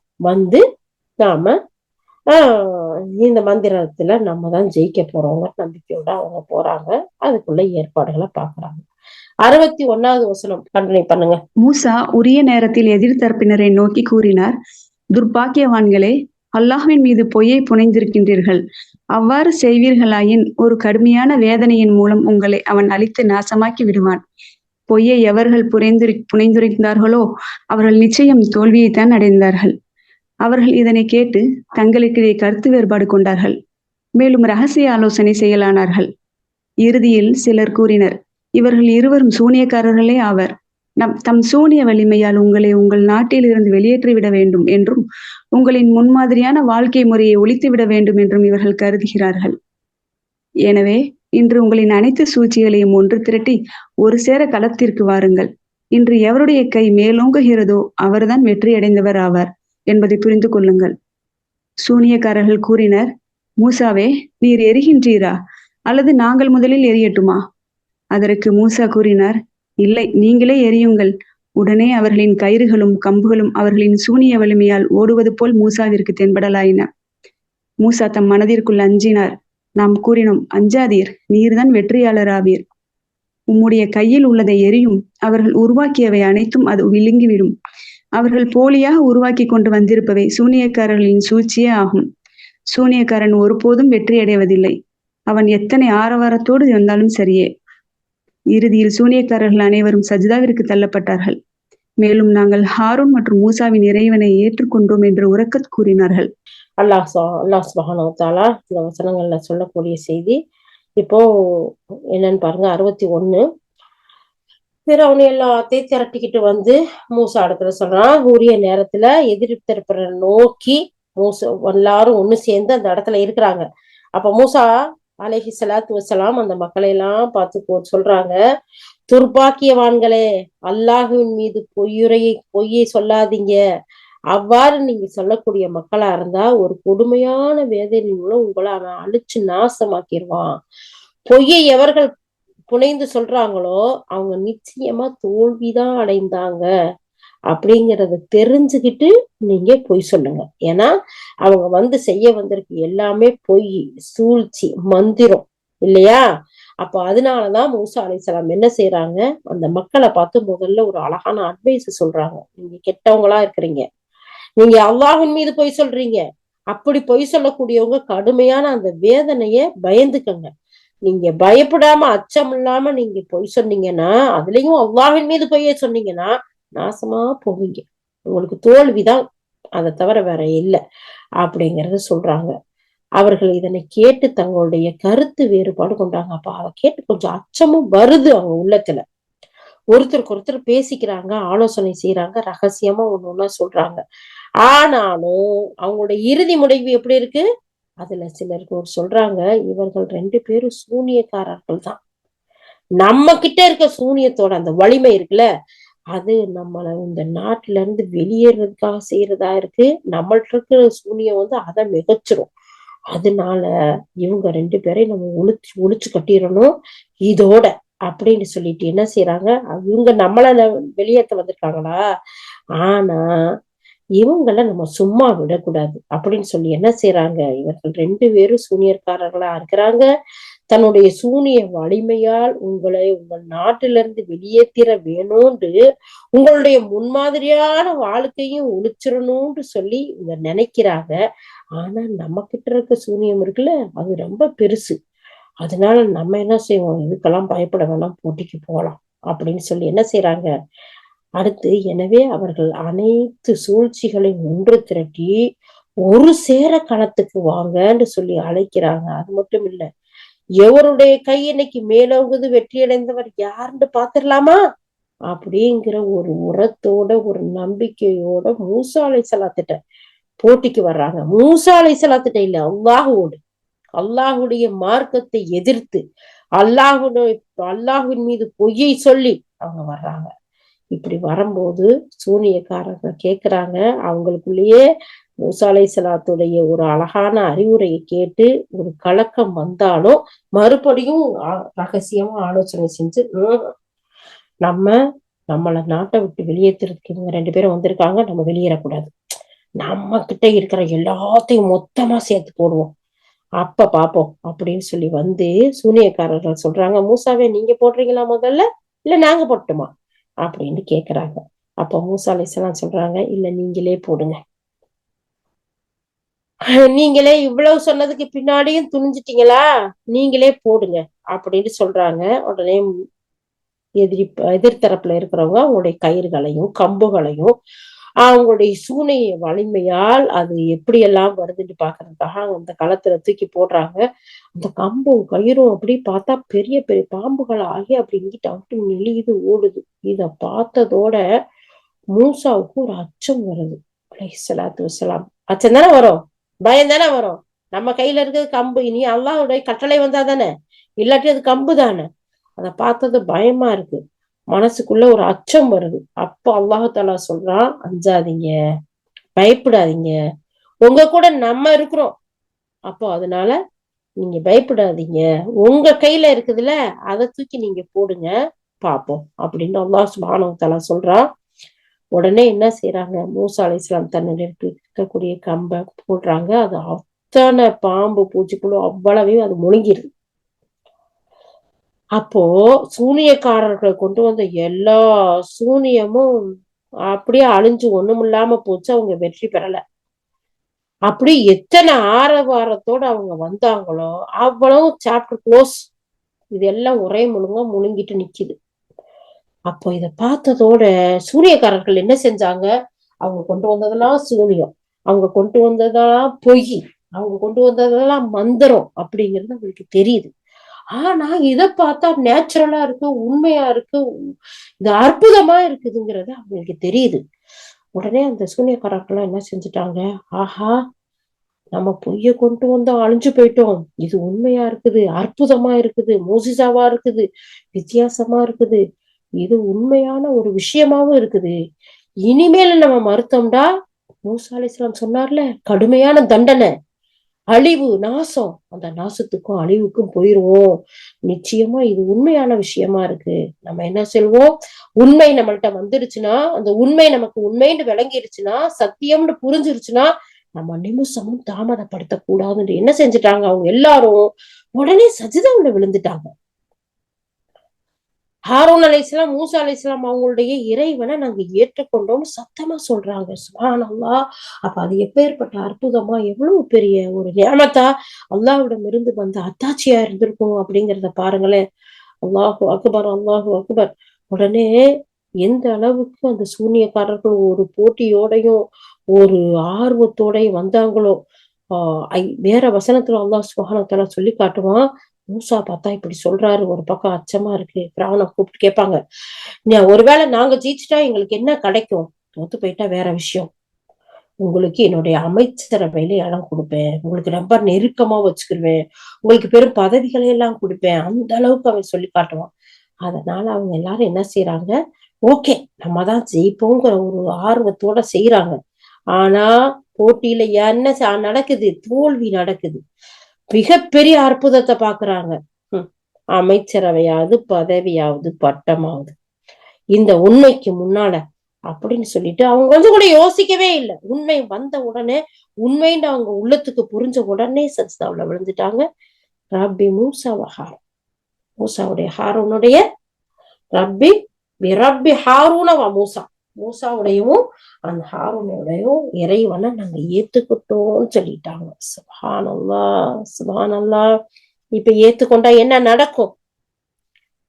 நாம இந்த மந்திரத்துல நம்ம தான் ஜெயிக்க போறோங்க நம்பிக்கையோட அவங்க போறாங்க. அதுக்குள்ள ஏற்பாடுகளை பாக்குறாங்க. 61வது வசனம் கண்டினியூ பண்ணுங்க. மூசா உரிய நேரத்தில் எதிர்த்தரப்பினரை நோக்கி கூறினார், துர்பாக்கியவான்களே, அல்லாஹ்வின் மீது பொய்யை புனைந்திருக்கின்றீர்கள். அவ்வாறு செய்வீர்களாயின் ஒரு கடுமையான வேதனையின் மூலம் உங்களை அவன் அழித்து நாசமாக்கி விடுவான். பொய்யை எவர்கள் புனைந்திருந்தார்களோ அவர்கள் நிச்சயம் தோல்வியைத்தான் அடைந்தார்கள். அவர்கள் இதனை கேட்டு தங்களுக்கிடையே கருத்து வேறுபாடு கொண்டார்கள். மேலும் ரகசிய ஆலோசனை செய்யலானார்கள். இறுதியில் சிலர் கூறினர், இவர்கள் இருவரும் சூனியக்காரர்களே ஆவர். தம் சூனிய வலிமையால் உங்களை உங்கள் நாட்டில் இருந்து வெளியேற்றிவிட வேண்டும் என்றும் உங்களின் முன்மாதிரியான வாழ்க்கை முறையை ஒழித்துவிட வேண்டும் என்றும் இவர்கள் கருதுகிறார்கள். எனவே இன்று உங்களின் அனைத்து சூழ்ச்சிகளையும் ஒன்று திரட்டி ஒரு சேர களத்திற்கு வாருங்கள். இன்று எவருடைய கை மேலோங்குகிறதோ அவர்தான் வெற்றியடைந்தவர் ஆவார் என்பதை புரிந்து கொள்ளுங்கள். சூனியக்காரர்கள் கூறினர், மூசாவே, நீர் எரிகின்றீரா அல்லது நாங்கள் முதலில் எரியட்டுமா? அதற்கு மூசா கூறினார், இல்லை, நீங்களே எரியுங்கள். உடனே அவர்களின் கயிறுகளும் கம்புகளும் அவர்களின் சூனிய வலிமையால் ஓடுவது போல் மூசாவிற்கு தென்படலாயின. மூசா தம் மனதிற்குள் அஞ்சினார். நாம் கூறினோம், அஞ்சாதீர், நீர்தான் வெற்றியாளராவீர். உம்முடைய கையில் உள்ளதை எரியும். அவர்கள் உருவாக்கியவை அனைத்தும் அது விழுங்கிவிடும். அவர்கள் போலியாக உருவாக்கி கொண்டு வந்திருப்பவை சூனியக்காரர்களின் சூழ்ச்சியே ஆகும். சூனியக்காரன் ஒருபோதும் வெற்றி அடைவதில்லை. அவன் எத்தனை ஆரவாரத்தோடு வந்தாலும் சரியே. இறுதியில் சூனியக்காரர்கள் அனைவரும் சஜ்தாவிற்கு தள்ளப்பட்டார்கள். மேலும் நாங்கள் ஹாரூன் மற்றும் மூசாவின் இறைவனை ஏற்றுக்கொண்டோம் என்று உரக்கத் கூறினார்கள். அல்லாஹ் சுப்ஹானஹு வ தஆலா இந்த வசனங்கள்ல சொல்லக்கூடிய செய்தி இப்போ என்னன்னு பாருங்க. 61 பிறவுன் எல்லாத்தையும் திரட்டிக்கிட்டு வந்து மூசா இடத்துல சொல்றான். உரிய நேரத்துல எதிர்த்தரப்பை நோக்கி மூசா எல்லாரும் ஒண்ணு சேர்ந்து அந்த இடத்துல இருக்கிறாங்க. அப்ப மூசா அலைஹி ஸலாத்து வஸ்ஸலாம் அந்த மக்களை எல்லாம் பார்த்து சொல்றாங்க, துர்பாக்கியவான்களே, அல்லாஹுவின் மீது பொய்யை சொல்லாதீங்க. அவ்வாறு நீங்க சொல்லக்கூடிய மக்களா இருந்தா ஒரு கொடுமையான வேதனை மூலம் உங்களை அவன் அழிச்சு நாசமாக்கிடுவான். பொய்யை எவர்கள் புனைந்து சொல்றாங்களோ அவங்க நிச்சயமா தோல்விதான் அடைந்தாங்க அப்படிங்கறத தெரிஞ்சுக்கிட்டு நீங்க பொய் சொல்லுங்க. ஏன்னா அவங்க வந்து செய்ய வந்திருக்கு எல்லாமே பொய், சூழ்ச்சி, மந்திரம் இல்லையா? அப்ப அதனாலதான் மூசா அலைஹிஸ்ஸலாம் என்ன செய்யறாங்க, அந்த மக்களை பார்த்து முதல்ல ஒரு அழகான அட்வைஸ் சொல்றாங்க. நீங்க கெட்டவங்களா இருக்கிறீங்க, நீங்க அல்லாஹ்வின் மீது பொய் சொல்றீங்க. அப்படி பொய் சொல்லக்கூடியவங்க கடுமையான அந்த வேதனைய பயந்துக்கங்க. நீங்க பயப்படாம அச்சம் இல்லாம நீங்க பொய் சொன்னீங்கன்னா, அதுலயும் அல்லாஹ்வின் மீது பொய்யை சொன்னீங்கன்னா நாசமா போவீங்க. உங்களுக்கு தோல்விதான், அதை தவிர வேற இல்லை அப்படிங்கறத சொல்றாங்க. அவர்கள் இதனை கேட்டு தங்களுடைய கருத்து வேறுபாடு கொண்டாங்க. அப்ப அதை கேட்டு கொஞ்சம் அச்சமும் வருது அவங்க உள்ளத்துல. ஒருத்தருக்கு ஒருத்தர் பேசிக்கிறாங்க, ஆலோசனை செய்யறாங்க, ரகசியமா ஒண்ணு சொல்றாங்க. ஆனாலும் அவங்களுடைய இறுதி முடிவு எப்படி இருக்கு? அதுல சிலருக்கு ஒரு சொல்றாங்க, இவர்கள் 2 பேரும் சூனியக்காரர்கள் தான். நம்ம கிட்ட இருக்க சூனியத்தோட அந்த வலிமை இருக்குல்ல, அது நம்மள இந்த நாட்டுல இருந்து வெளியேறதுக்காக செய்யறதா இருக்கு. நம்மள்ட்ட இருக்கிற சூனியம் வந்து அதை மிகச்சிரும். அதனால இவங்க 2 பேரையும் நம்ம ஒழிச்சு கட்டிடணும் இதோட அப்படின்னு சொல்லிட்டு என்ன செய்யறாங்க, இவங்க நம்மள வெளியேற்ற வந்திருக்காங்களா, ஆனா இவங்களை நம்ம சும்மா விடக்கூடாது அப்படின்னு சொல்லி என்ன செய்யறாங்க, இவர்கள் 2 பேரும் சூனியர்காரர்களா இருக்கிறாங்க. தன்னுடைய சூனிய வலிமையால் உங்களை உங்கள் நாட்டில இருந்து வெளியேற்றிட வேணும்னு, உங்களுடைய முன்மாதிரியான வாழ்க்கையும் ஒழிச்சிடணும்னு சொல்லி இவங்க நினைக்கிறாங்க. ஆனா நம்ம கிட்ட இருக்க சூனியம் இருக்குல்ல, அது ரொம்ப பெருசு. அதனால நம்ம என்ன செய்வோம், இதுக்கெல்லாம் பயப்பட வேணாம், போட்டிக்கு போகலாம் அப்படின்னு சொல்லி என்ன செய்யறாங்க. அடுத்து எனவே அவர்கள் அனைத்து சூழ்ச்சிகளையும் ஒன்று திரட்டி ஒரு சேர களத்துக்கு வாங்கன்னு சொல்லி அழைக்கிறாங்க. அது மட்டும் இல்ல, எவருடைய கை இன்னைக்கு மேலோங்குது, வெற்றியடைந்தவர் யாருன்னு பாத்துடலாமா அப்படிங்கிற ஒரு உரத்தோட ஒரு நம்பிக்கையோட மூசா அலைஹிஸ்ஸலாத்திட்ட போட்டிக்கு வர்றாங்க. மூசா அலைஹிஸ்ஸலாத்திட்ட இல்ல, அல்லாஹுடைய மார்க்கத்தை எதிர்த்து அல்லாஹுவின் மீது பொய்யை சொல்லி அவங்க வர்றாங்க. இப்படி வரும்போது சூனியக்காரங்க கேக்குறாங்க, அவங்களுக்குள்ளேயே மூசா அலைஹிஸ்ஸலாத்துடைய ஒரு அழகான அறிவுரையை கேட்டு ஒரு கலக்கம் வந்தாலும் மறுபடியும் ரகசியமா ஆலோசனை செஞ்சு நம்மள நாட்டை விட்டு வெளியேற்றுறதுக்கு இவங்க 2 பேரும் வந்திருக்காங்க, நம்ம வெளியேறக்கூடாது, நம்ம கிட்ட இருக்கிற எல்லாத்தையும் மொத்தமா சேர்த்து போடுவோம், அப்ப பாப்போம் அப்படின்னு சொல்லி வந்து சூனியக்காரர்கள் சொல்றாங்க, மூசாவே நீங்க போடுறீங்களா முதல்ல, இல்ல நாங்க போட்டுமா அப்படின்னு கேக்குறாங்க. அப்ப மூசா அலைஹிஸ்ஸலாம் சொல்றாங்க, இல்ல நீங்களே போடுங்க. நீங்களே இவ்வளவு சொன்னதுக்கு பின்னாடியும் துணிஞ்சிட்டீங்களா, நீங்களே போடுங்க அப்படின்னு சொல்றாங்க. உடனே எதிர்த்தரப்புல இருக்கிறவங்க அவங்களுடைய கயிறுகளையும் கம்புகளையும் அவங்களுடைய சூனைய வலிமையால் அது எப்படியெல்லாம் வருதுன்னு பாக்குறதுக்காக அந்த களத்துல தூக்கி போடுறாங்க. அந்த கம்பும் கயிறும் அப்படி பார்த்தா பெரிய பெரிய பாம்புகள் ஆகி அப்படி இங்கிட்ட அப்படி நெளியுது ஓடுது. இத பார்த்ததோட மூசாவுக்கு ஒரு அச்சம் வருது. அலைஹிஸ்ஸலாத்து வஸ்ஸலாம். அச்சம் தானே வரும், பயம் தானே வரும். நம்ம கையில இருக்கிறது கம்பு, இனி அல்லாஹ்வுடைய கட்டளை வந்தா தானே, இல்லாட்டி அது கம்பு தானே. அத பார்த்தது பயமா இருக்கு, மனசுக்குள்ள ஒரு அச்சம் வருது. அப்போ அல்லாஹ் தஆலா சொல்றான், அஞ்சாதீங்க, பயப்படாதீங்க, உங்க கூட நம்ம இருக்கிறோம். அப்போ அதனால நீங்க பயப்படாதீங்க, உங்க கையில இருக்குதுல்ல அதை தூக்கி நீங்க போடுங்க பாப்போம் அப்படின்னு அல்லாஹ் சுப்ஹானஹு வ தஆலா சொல்றான். உடனே என்ன செய்யறாங்க, மூசா அலைஹிஸ்ஸலாம் தன்னுடைய இருக்கக்கூடிய கம்பை போடுறாங்க. அது அத்தனை பாம்பு பூச்சிக்குள்ள அவ்வளவையும் அது முழுங்கிருது. அப்போ சூனியக்காரர்கள் கொண்டு வந்த எல்லா சூனியமும் அப்படியே அழிஞ்சு ஒண்ணுமில்லாம போச்சு. அவங்க வெற்றி பெறல. அப்படி எத்தனை ஆரவாரத்தோட அவங்க வந்தாங்களோ அவ்வளவு சாப்டர் க்ளோஸ். இதெல்லாம் ஒரே முழுங்கிட்டு நிக்குது. அப்போ இத பார்த்ததோட சூனியக்காரர்கள் என்ன செஞ்சாங்க, அவங்க கொண்டு வந்ததெல்லாம் சூனியம், அவங்க கொண்டு வந்ததெல்லாம் பொய், அவங்க கொண்டு வந்ததெல்லாம் மந்திரம் அப்படிங்கிறது அவங்களுக்கு தெரியுது. ஆனா இத பார்த்தா நேச்சுரலா இருக்கு, உண்மையா இருக்கு, இது அற்புதமா இருக்குதுங்கிறது அவங்களுக்கு தெரியுது. உடனே அந்த சூனியக்காரர்கள் என்ன செஞ்சுட்டாங்க, ஆஹா நம்ம பொய்ய கொண்டு வந்து அழிஞ்சு போயிட்டோம், இது உண்மையா இருக்குது, அற்புதமா இருக்குது, மோசிசாவா இருக்குது, வித்தியாசமா இருக்குது, இது உண்மையான ஒரு விஷயமாவும் இருக்குது. இனிமேல் நம்ம மறுத்தோம்டா மூசா அலைஹிஸ்ஸலாம் சொன்னார்ல, கடுமையான தண்டனை, அழிவு, நாசம், அந்த நாசத்துக்கும் அழிவுக்கும் போயிருவோம். நிச்சயமா இது உண்மையான விஷயமா இருக்கு. நம்ம என்ன சொல்வோம், உண்மை நம்மள்ட்ட வந்துருச்சுன்னா, அந்த உண்மை நமக்கு உண்மைன்னு விளங்கிருச்சுன்னா, சத்தியம்னு புரிஞ்சிருச்சுன்னா நம்ம நிமிஷமும் தாமதப்படுத்த கூடாதுன்னு என்ன செஞ்சுட்டாங்க, அவங்க எல்லாரும் உடனே சஜிதாவுல விழுந்துட்டாங்க. ஹாரூன் அலைஹிஸ்ஸலாம், மூசா அலைஹிஸ்ஸலாம் அவங்களுடைய இறைவனை நாங்க ஏற்றுக்கொண்டோம்னு சத்தமா சொல்றாங்க. சுப்ஹானல்லாஹ். அப்ப அது எப்பேற்பட்ட அற்புதமா, எவ்வளவு பெரிய ஒரு நிஅமத்தா அல்லாஹ்விடம் இருந்து வந்த அத்தாட்சியா இருந்திருக்கும் அப்படிங்கிறத பாருங்களேன். அல்லாஹு அக்பர், அல்லாஹு அக்பர். உடனே எந்த அளவுக்கு அந்த சூனியக்காரர்கள் ஒரு போட்டியோடையும் ஒரு ஆர்வத்தோடையும் வந்தாங்களோ, வேற வசனத்துல அல்லாஹ் சுப்ஹானஹு வ தஆலா சொல்லி காட்டுவான். மூசா பார்த்தா இப்படி சொல்றாரு, ஒரு பக்கம் அச்சமா இருக்கு. பிராவனை கூப்பிட்டு கேட்பாங்க, ஒருவேளை நாங்க ஜெயிச்சுட்டா எங்களுக்கு என்ன கிடைக்கும், தோத்து போயிட்டா வேற விஷயம், உங்களுக்கு என்னுடைய அமைச்சரவையில இடம் கொடுப்பேன், உங்களுக்கு ரொம்ப நெருக்கமா வச்சுக்கிருவேன், உங்களுக்கு பெரும் பதவிகளை எல்லாம் கொடுப்பேன், அந்த அளவுக்கு அவன் சொல்லி காட்டுவான். அதனால அவங்க எல்லாரும் என்ன செய்யறாங்க, ஓகே நம்ம தான் ஜெயிப்போங்கிற ஒரு ஆர்வத்தோட செய்யறாங்க. ஆனா போட்டியில என்ன நடக்குது, தோல்வி நடக்குது. மிகப்பெரிய அற்புதத்தை பாக்குறாங்க. அமைச்சரவையாவது, பதவியாவது, பட்டமாவது, இந்த உண்மைக்கு முன்னால அப்படின்னு சொல்லிட்டு அவங்க கொஞ்சம் கூட யோசிக்கவே இல்லை. உண்மை வந்த உடனே, உண்மைன்னு அவங்க உள்ளத்துக்கு புரிஞ்ச உடனே சஜ்தாவுல விழுந்துட்டாங்க. ரப்பி மூசா வஹாரூன், மூசாவுடைய ஹாரூனுடைய ரப்பி ரப்பி ஹாரூன வ மூசா, மூசாவுடையவும் அந்த ஹாரூனுடையும் இறைவனை நாங்க ஏத்துக்கிட்டோம்னு சொல்லிட்டாங்க. சுப்ஹானல்லாஹ், சுப்ஹானல்லாஹ். இப்ப ஏத்துக்கொண்டா என்ன நடக்கும்,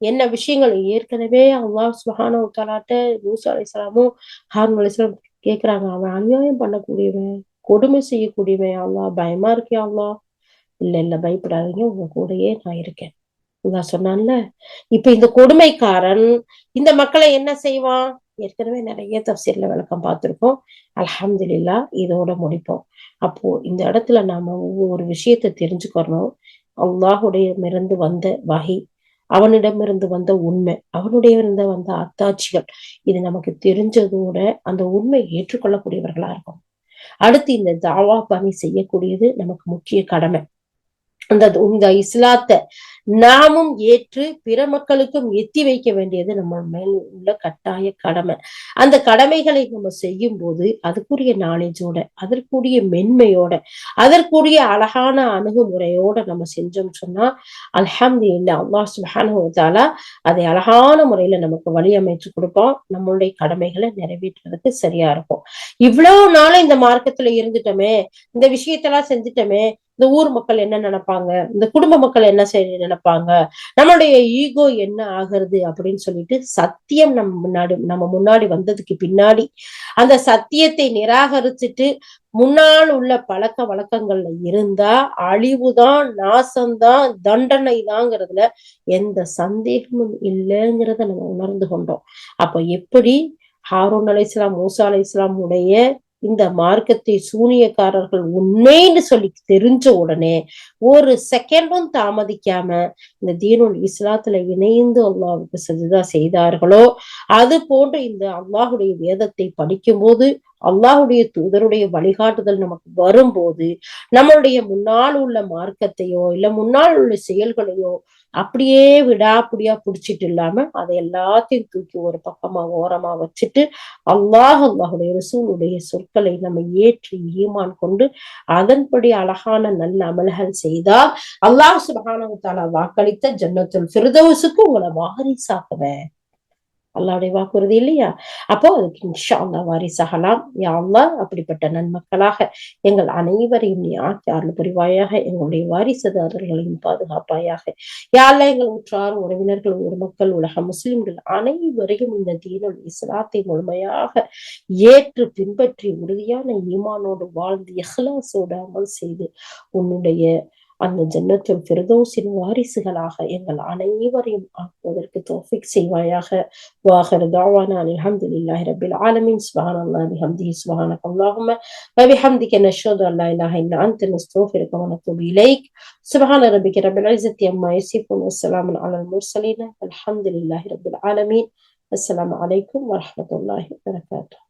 என்ன விஷயங்கள் ஏற்கனவே அல்லாஹ் சுப்ஹானஹு வ தஆலாட்ட மூசா அலைஹிஸ்ஸலாமும் ஹாரூன் அலைஹிஸ்ஸலாம் கேக்குறாங்க, அவன் அநியாயம் பண்ணக்கூடியவன், கொடுமை செய்யக்கூடியவன், அல்லாஹ் பயமா இருக்கே அல்லாஹ். இல்ல இல்ல பயப்படாதீங்க, உங்க கூடயே நான் இருக்கேன் அல்லாஹ் சொன்னான்ல. இப்ப இந்த கொடுமைக்காரன் இந்த மக்களை என்ன செய்வான், ஏற்கனவே நிறைய தஃசீர்ல விளக்கம் பார்த்திருக்கோம். அல்ஹம்துலில்லாஹ், இதோட முடிப்போம். அப்போ இந்த இடத்துல நாம ஒவ்வொரு விஷயத்தை தெரிஞ்சுக்கணும். அல்லாஹுடையமிருந்து வந்த வஹி, அவனிடமிருந்து வந்த உண்மை, அவனுடைய இருந்து வந்த அத்தாட்சிகள், இது நமக்கு தெரிஞ்சதோட அந்த உண்மை ஏற்றுக்கொள்ளக்கூடியவர்களா இருக்கும். அடுத்து இந்த தாவா பணி செய்யக்கூடியது நமக்கு முக்கிய கடமை. இந்த இஸ்லாத்தை நாமும் ஏற்று பிற மக்களுக்கும் எத்தி வைக்க வேண்டியது நம்ம மேல் உள்ள கட்டாய கடமை. அந்த கடமைகளை நம்ம செய்யும் போது அதுக்குரிய நாலேஜோட, அதற்குரிய மென்மையோட, அதற்குரிய அழகான அணுகுமுறையோட நம்ம செஞ்சோம் சொன்னா அல்ஹம்துலில்லாஹ், அல்லாஹ் சுப்ஹானஹு வ தஆலா அதை அழகான முறையில நமக்கு வழி அமைச்சு கொடுப்போம். நம்மளுடைய கடமைகளை நிறைவேற்றுறதுக்கு சரியா இருக்கும். இவ்வளவு நாளும் இந்த மார்க்கத்துல இருந்துட்டோமே, இந்த விஷயத்தெல்லாம் செஞ்சுட்டோமே, இந்த ஊர் மக்கள் என்ன நினைப்பாங்க, இந்த குடும்ப மக்கள் என்ன நினைப்பாங்க, நம்மளுடைய ஈகோ என்ன ஆகிறது அப்படின்னு சொல்லிட்டு சத்தியம் நம்ம முன்னாடி வந்ததுக்கு பின்னாடி அந்த சத்தியத்தை நிராகரிச்சுட்டு முன்னால் உள்ள பழக்க வழக்கங்கள்ல இருந்தா அழிவுதான், நாசம்தான், தண்டனை தாங்கிறதுல எந்த சந்தேகமும் இல்லைங்கிறத நம்ம உணர்ந்து கொண்டோம். அப்ப எப்படி ஹாரூன் அலைஹிஸ்ஸலாம், மூசா அலைஹிஸ்ஸலாம் உடைய இந்த மார்க்கத்தை சூனியக்காரர்கள் உண்மைன்னு சொல்லி தெரிஞ்ச உடனே ஒரு செகண்டும் தாமதிக்காம இந்த தீனுல் இஸ்லாத்துல இணைந்து அல்லாஹ்வுக்கு சஜ்தா செய்தார்களோ, அது போன்று இந்த அல்லாஹுடைய வேதத்தை படிக்கும் போது, அல்லாஹுடைய தூதருடைய வழிகாட்டுதல் நமக்கு வரும்போது, நம்மளுடைய முன்னால் உள்ள மார்க்கத்தையோ இல்ல முன்னால் உள்ள செயல்களையோ அப்படியே விடாப்புடியா புடிச்சிட்டு இல்லாம அதை எல்லாத்தையும் தூக்கி ஒரு பக்கமா ஓரமா வச்சுட்டு அல்லாஹுடைய ரசூலுடைய சொற்களை நம்ம ஏற்றி ஈமான் கொண்டு அதன்படி அழகான நல்ல அமல்கள் செய்தால் அல்லாஹ் சுப்ஹானஹு வ தஆலா வாக்களித்த ஜன்னத்துல் ஃபிர்தௌஸுக்கு உங்களை வாரிசாக்குவேன். அல்லாஹ்வுடைய வாக்குறுதி இல்லையா? அப்போ அதுக்கு இன்ஷா அல்லாஹ் வாரிசாகலாம். யா அல்லாஹ் அப்படிப்பட்ட நன்மக்களாக எங்கள் அனைவரையும் நீ ஆக்கி அருள் புரிவாயாக. எங்களுடைய வாரிசுதாரர்களையும் பாதுகாப்பாயாக. யா அல்லாஹ் எங்கள் உற்றார் உறவினர்கள், ஒரு மக்கள், உலக முஸ்லிம்கள் அனைவரையும் இந்த தீனுல் இஸ்லாத்தை முழுமையாக ஏற்று பின்பற்றி உறுதியான ஈமானோடு வாழ்ந்து இஹ்லாஸோடு அமல் செய்து உன்னுடைய அந்த ஜன்னத்துல் ஃபிர்தௌஸின் வாரிசுகளாக எங்கள் அனைவரையும் ஆக்குவதற்கு தௌஃபீக் செய்வாயாக. வாஹிரு தஅவானா அல்ஹம்துலில்லாஹி ரப்பில் ஆலமீன். சுப்ஹானல்லாஹி வபிஹம்திஹி, சுப்ஹானக அல்லாஹும்ம வபிஹம்திக நஷ்ஹது அன் லா இலாஹா இல்லா அன்த நஸ்தக்ஃபிருக வ நத்தூபு இலைக். சுப்ஹான ரப்பிக ரப்பில் இஸ்ஸத்தி அம்மா யசிஃபூன் வ ஸலாமுன் அலல் முர்ஸலீன் வல்ஹம்துலில்லாஹி ரப்பில் ஆலமீன். அஸ்ஸலாமு அலைக்கும் வ ரஹ்மத்துல்லாஹி வ பரகாத்துஹு.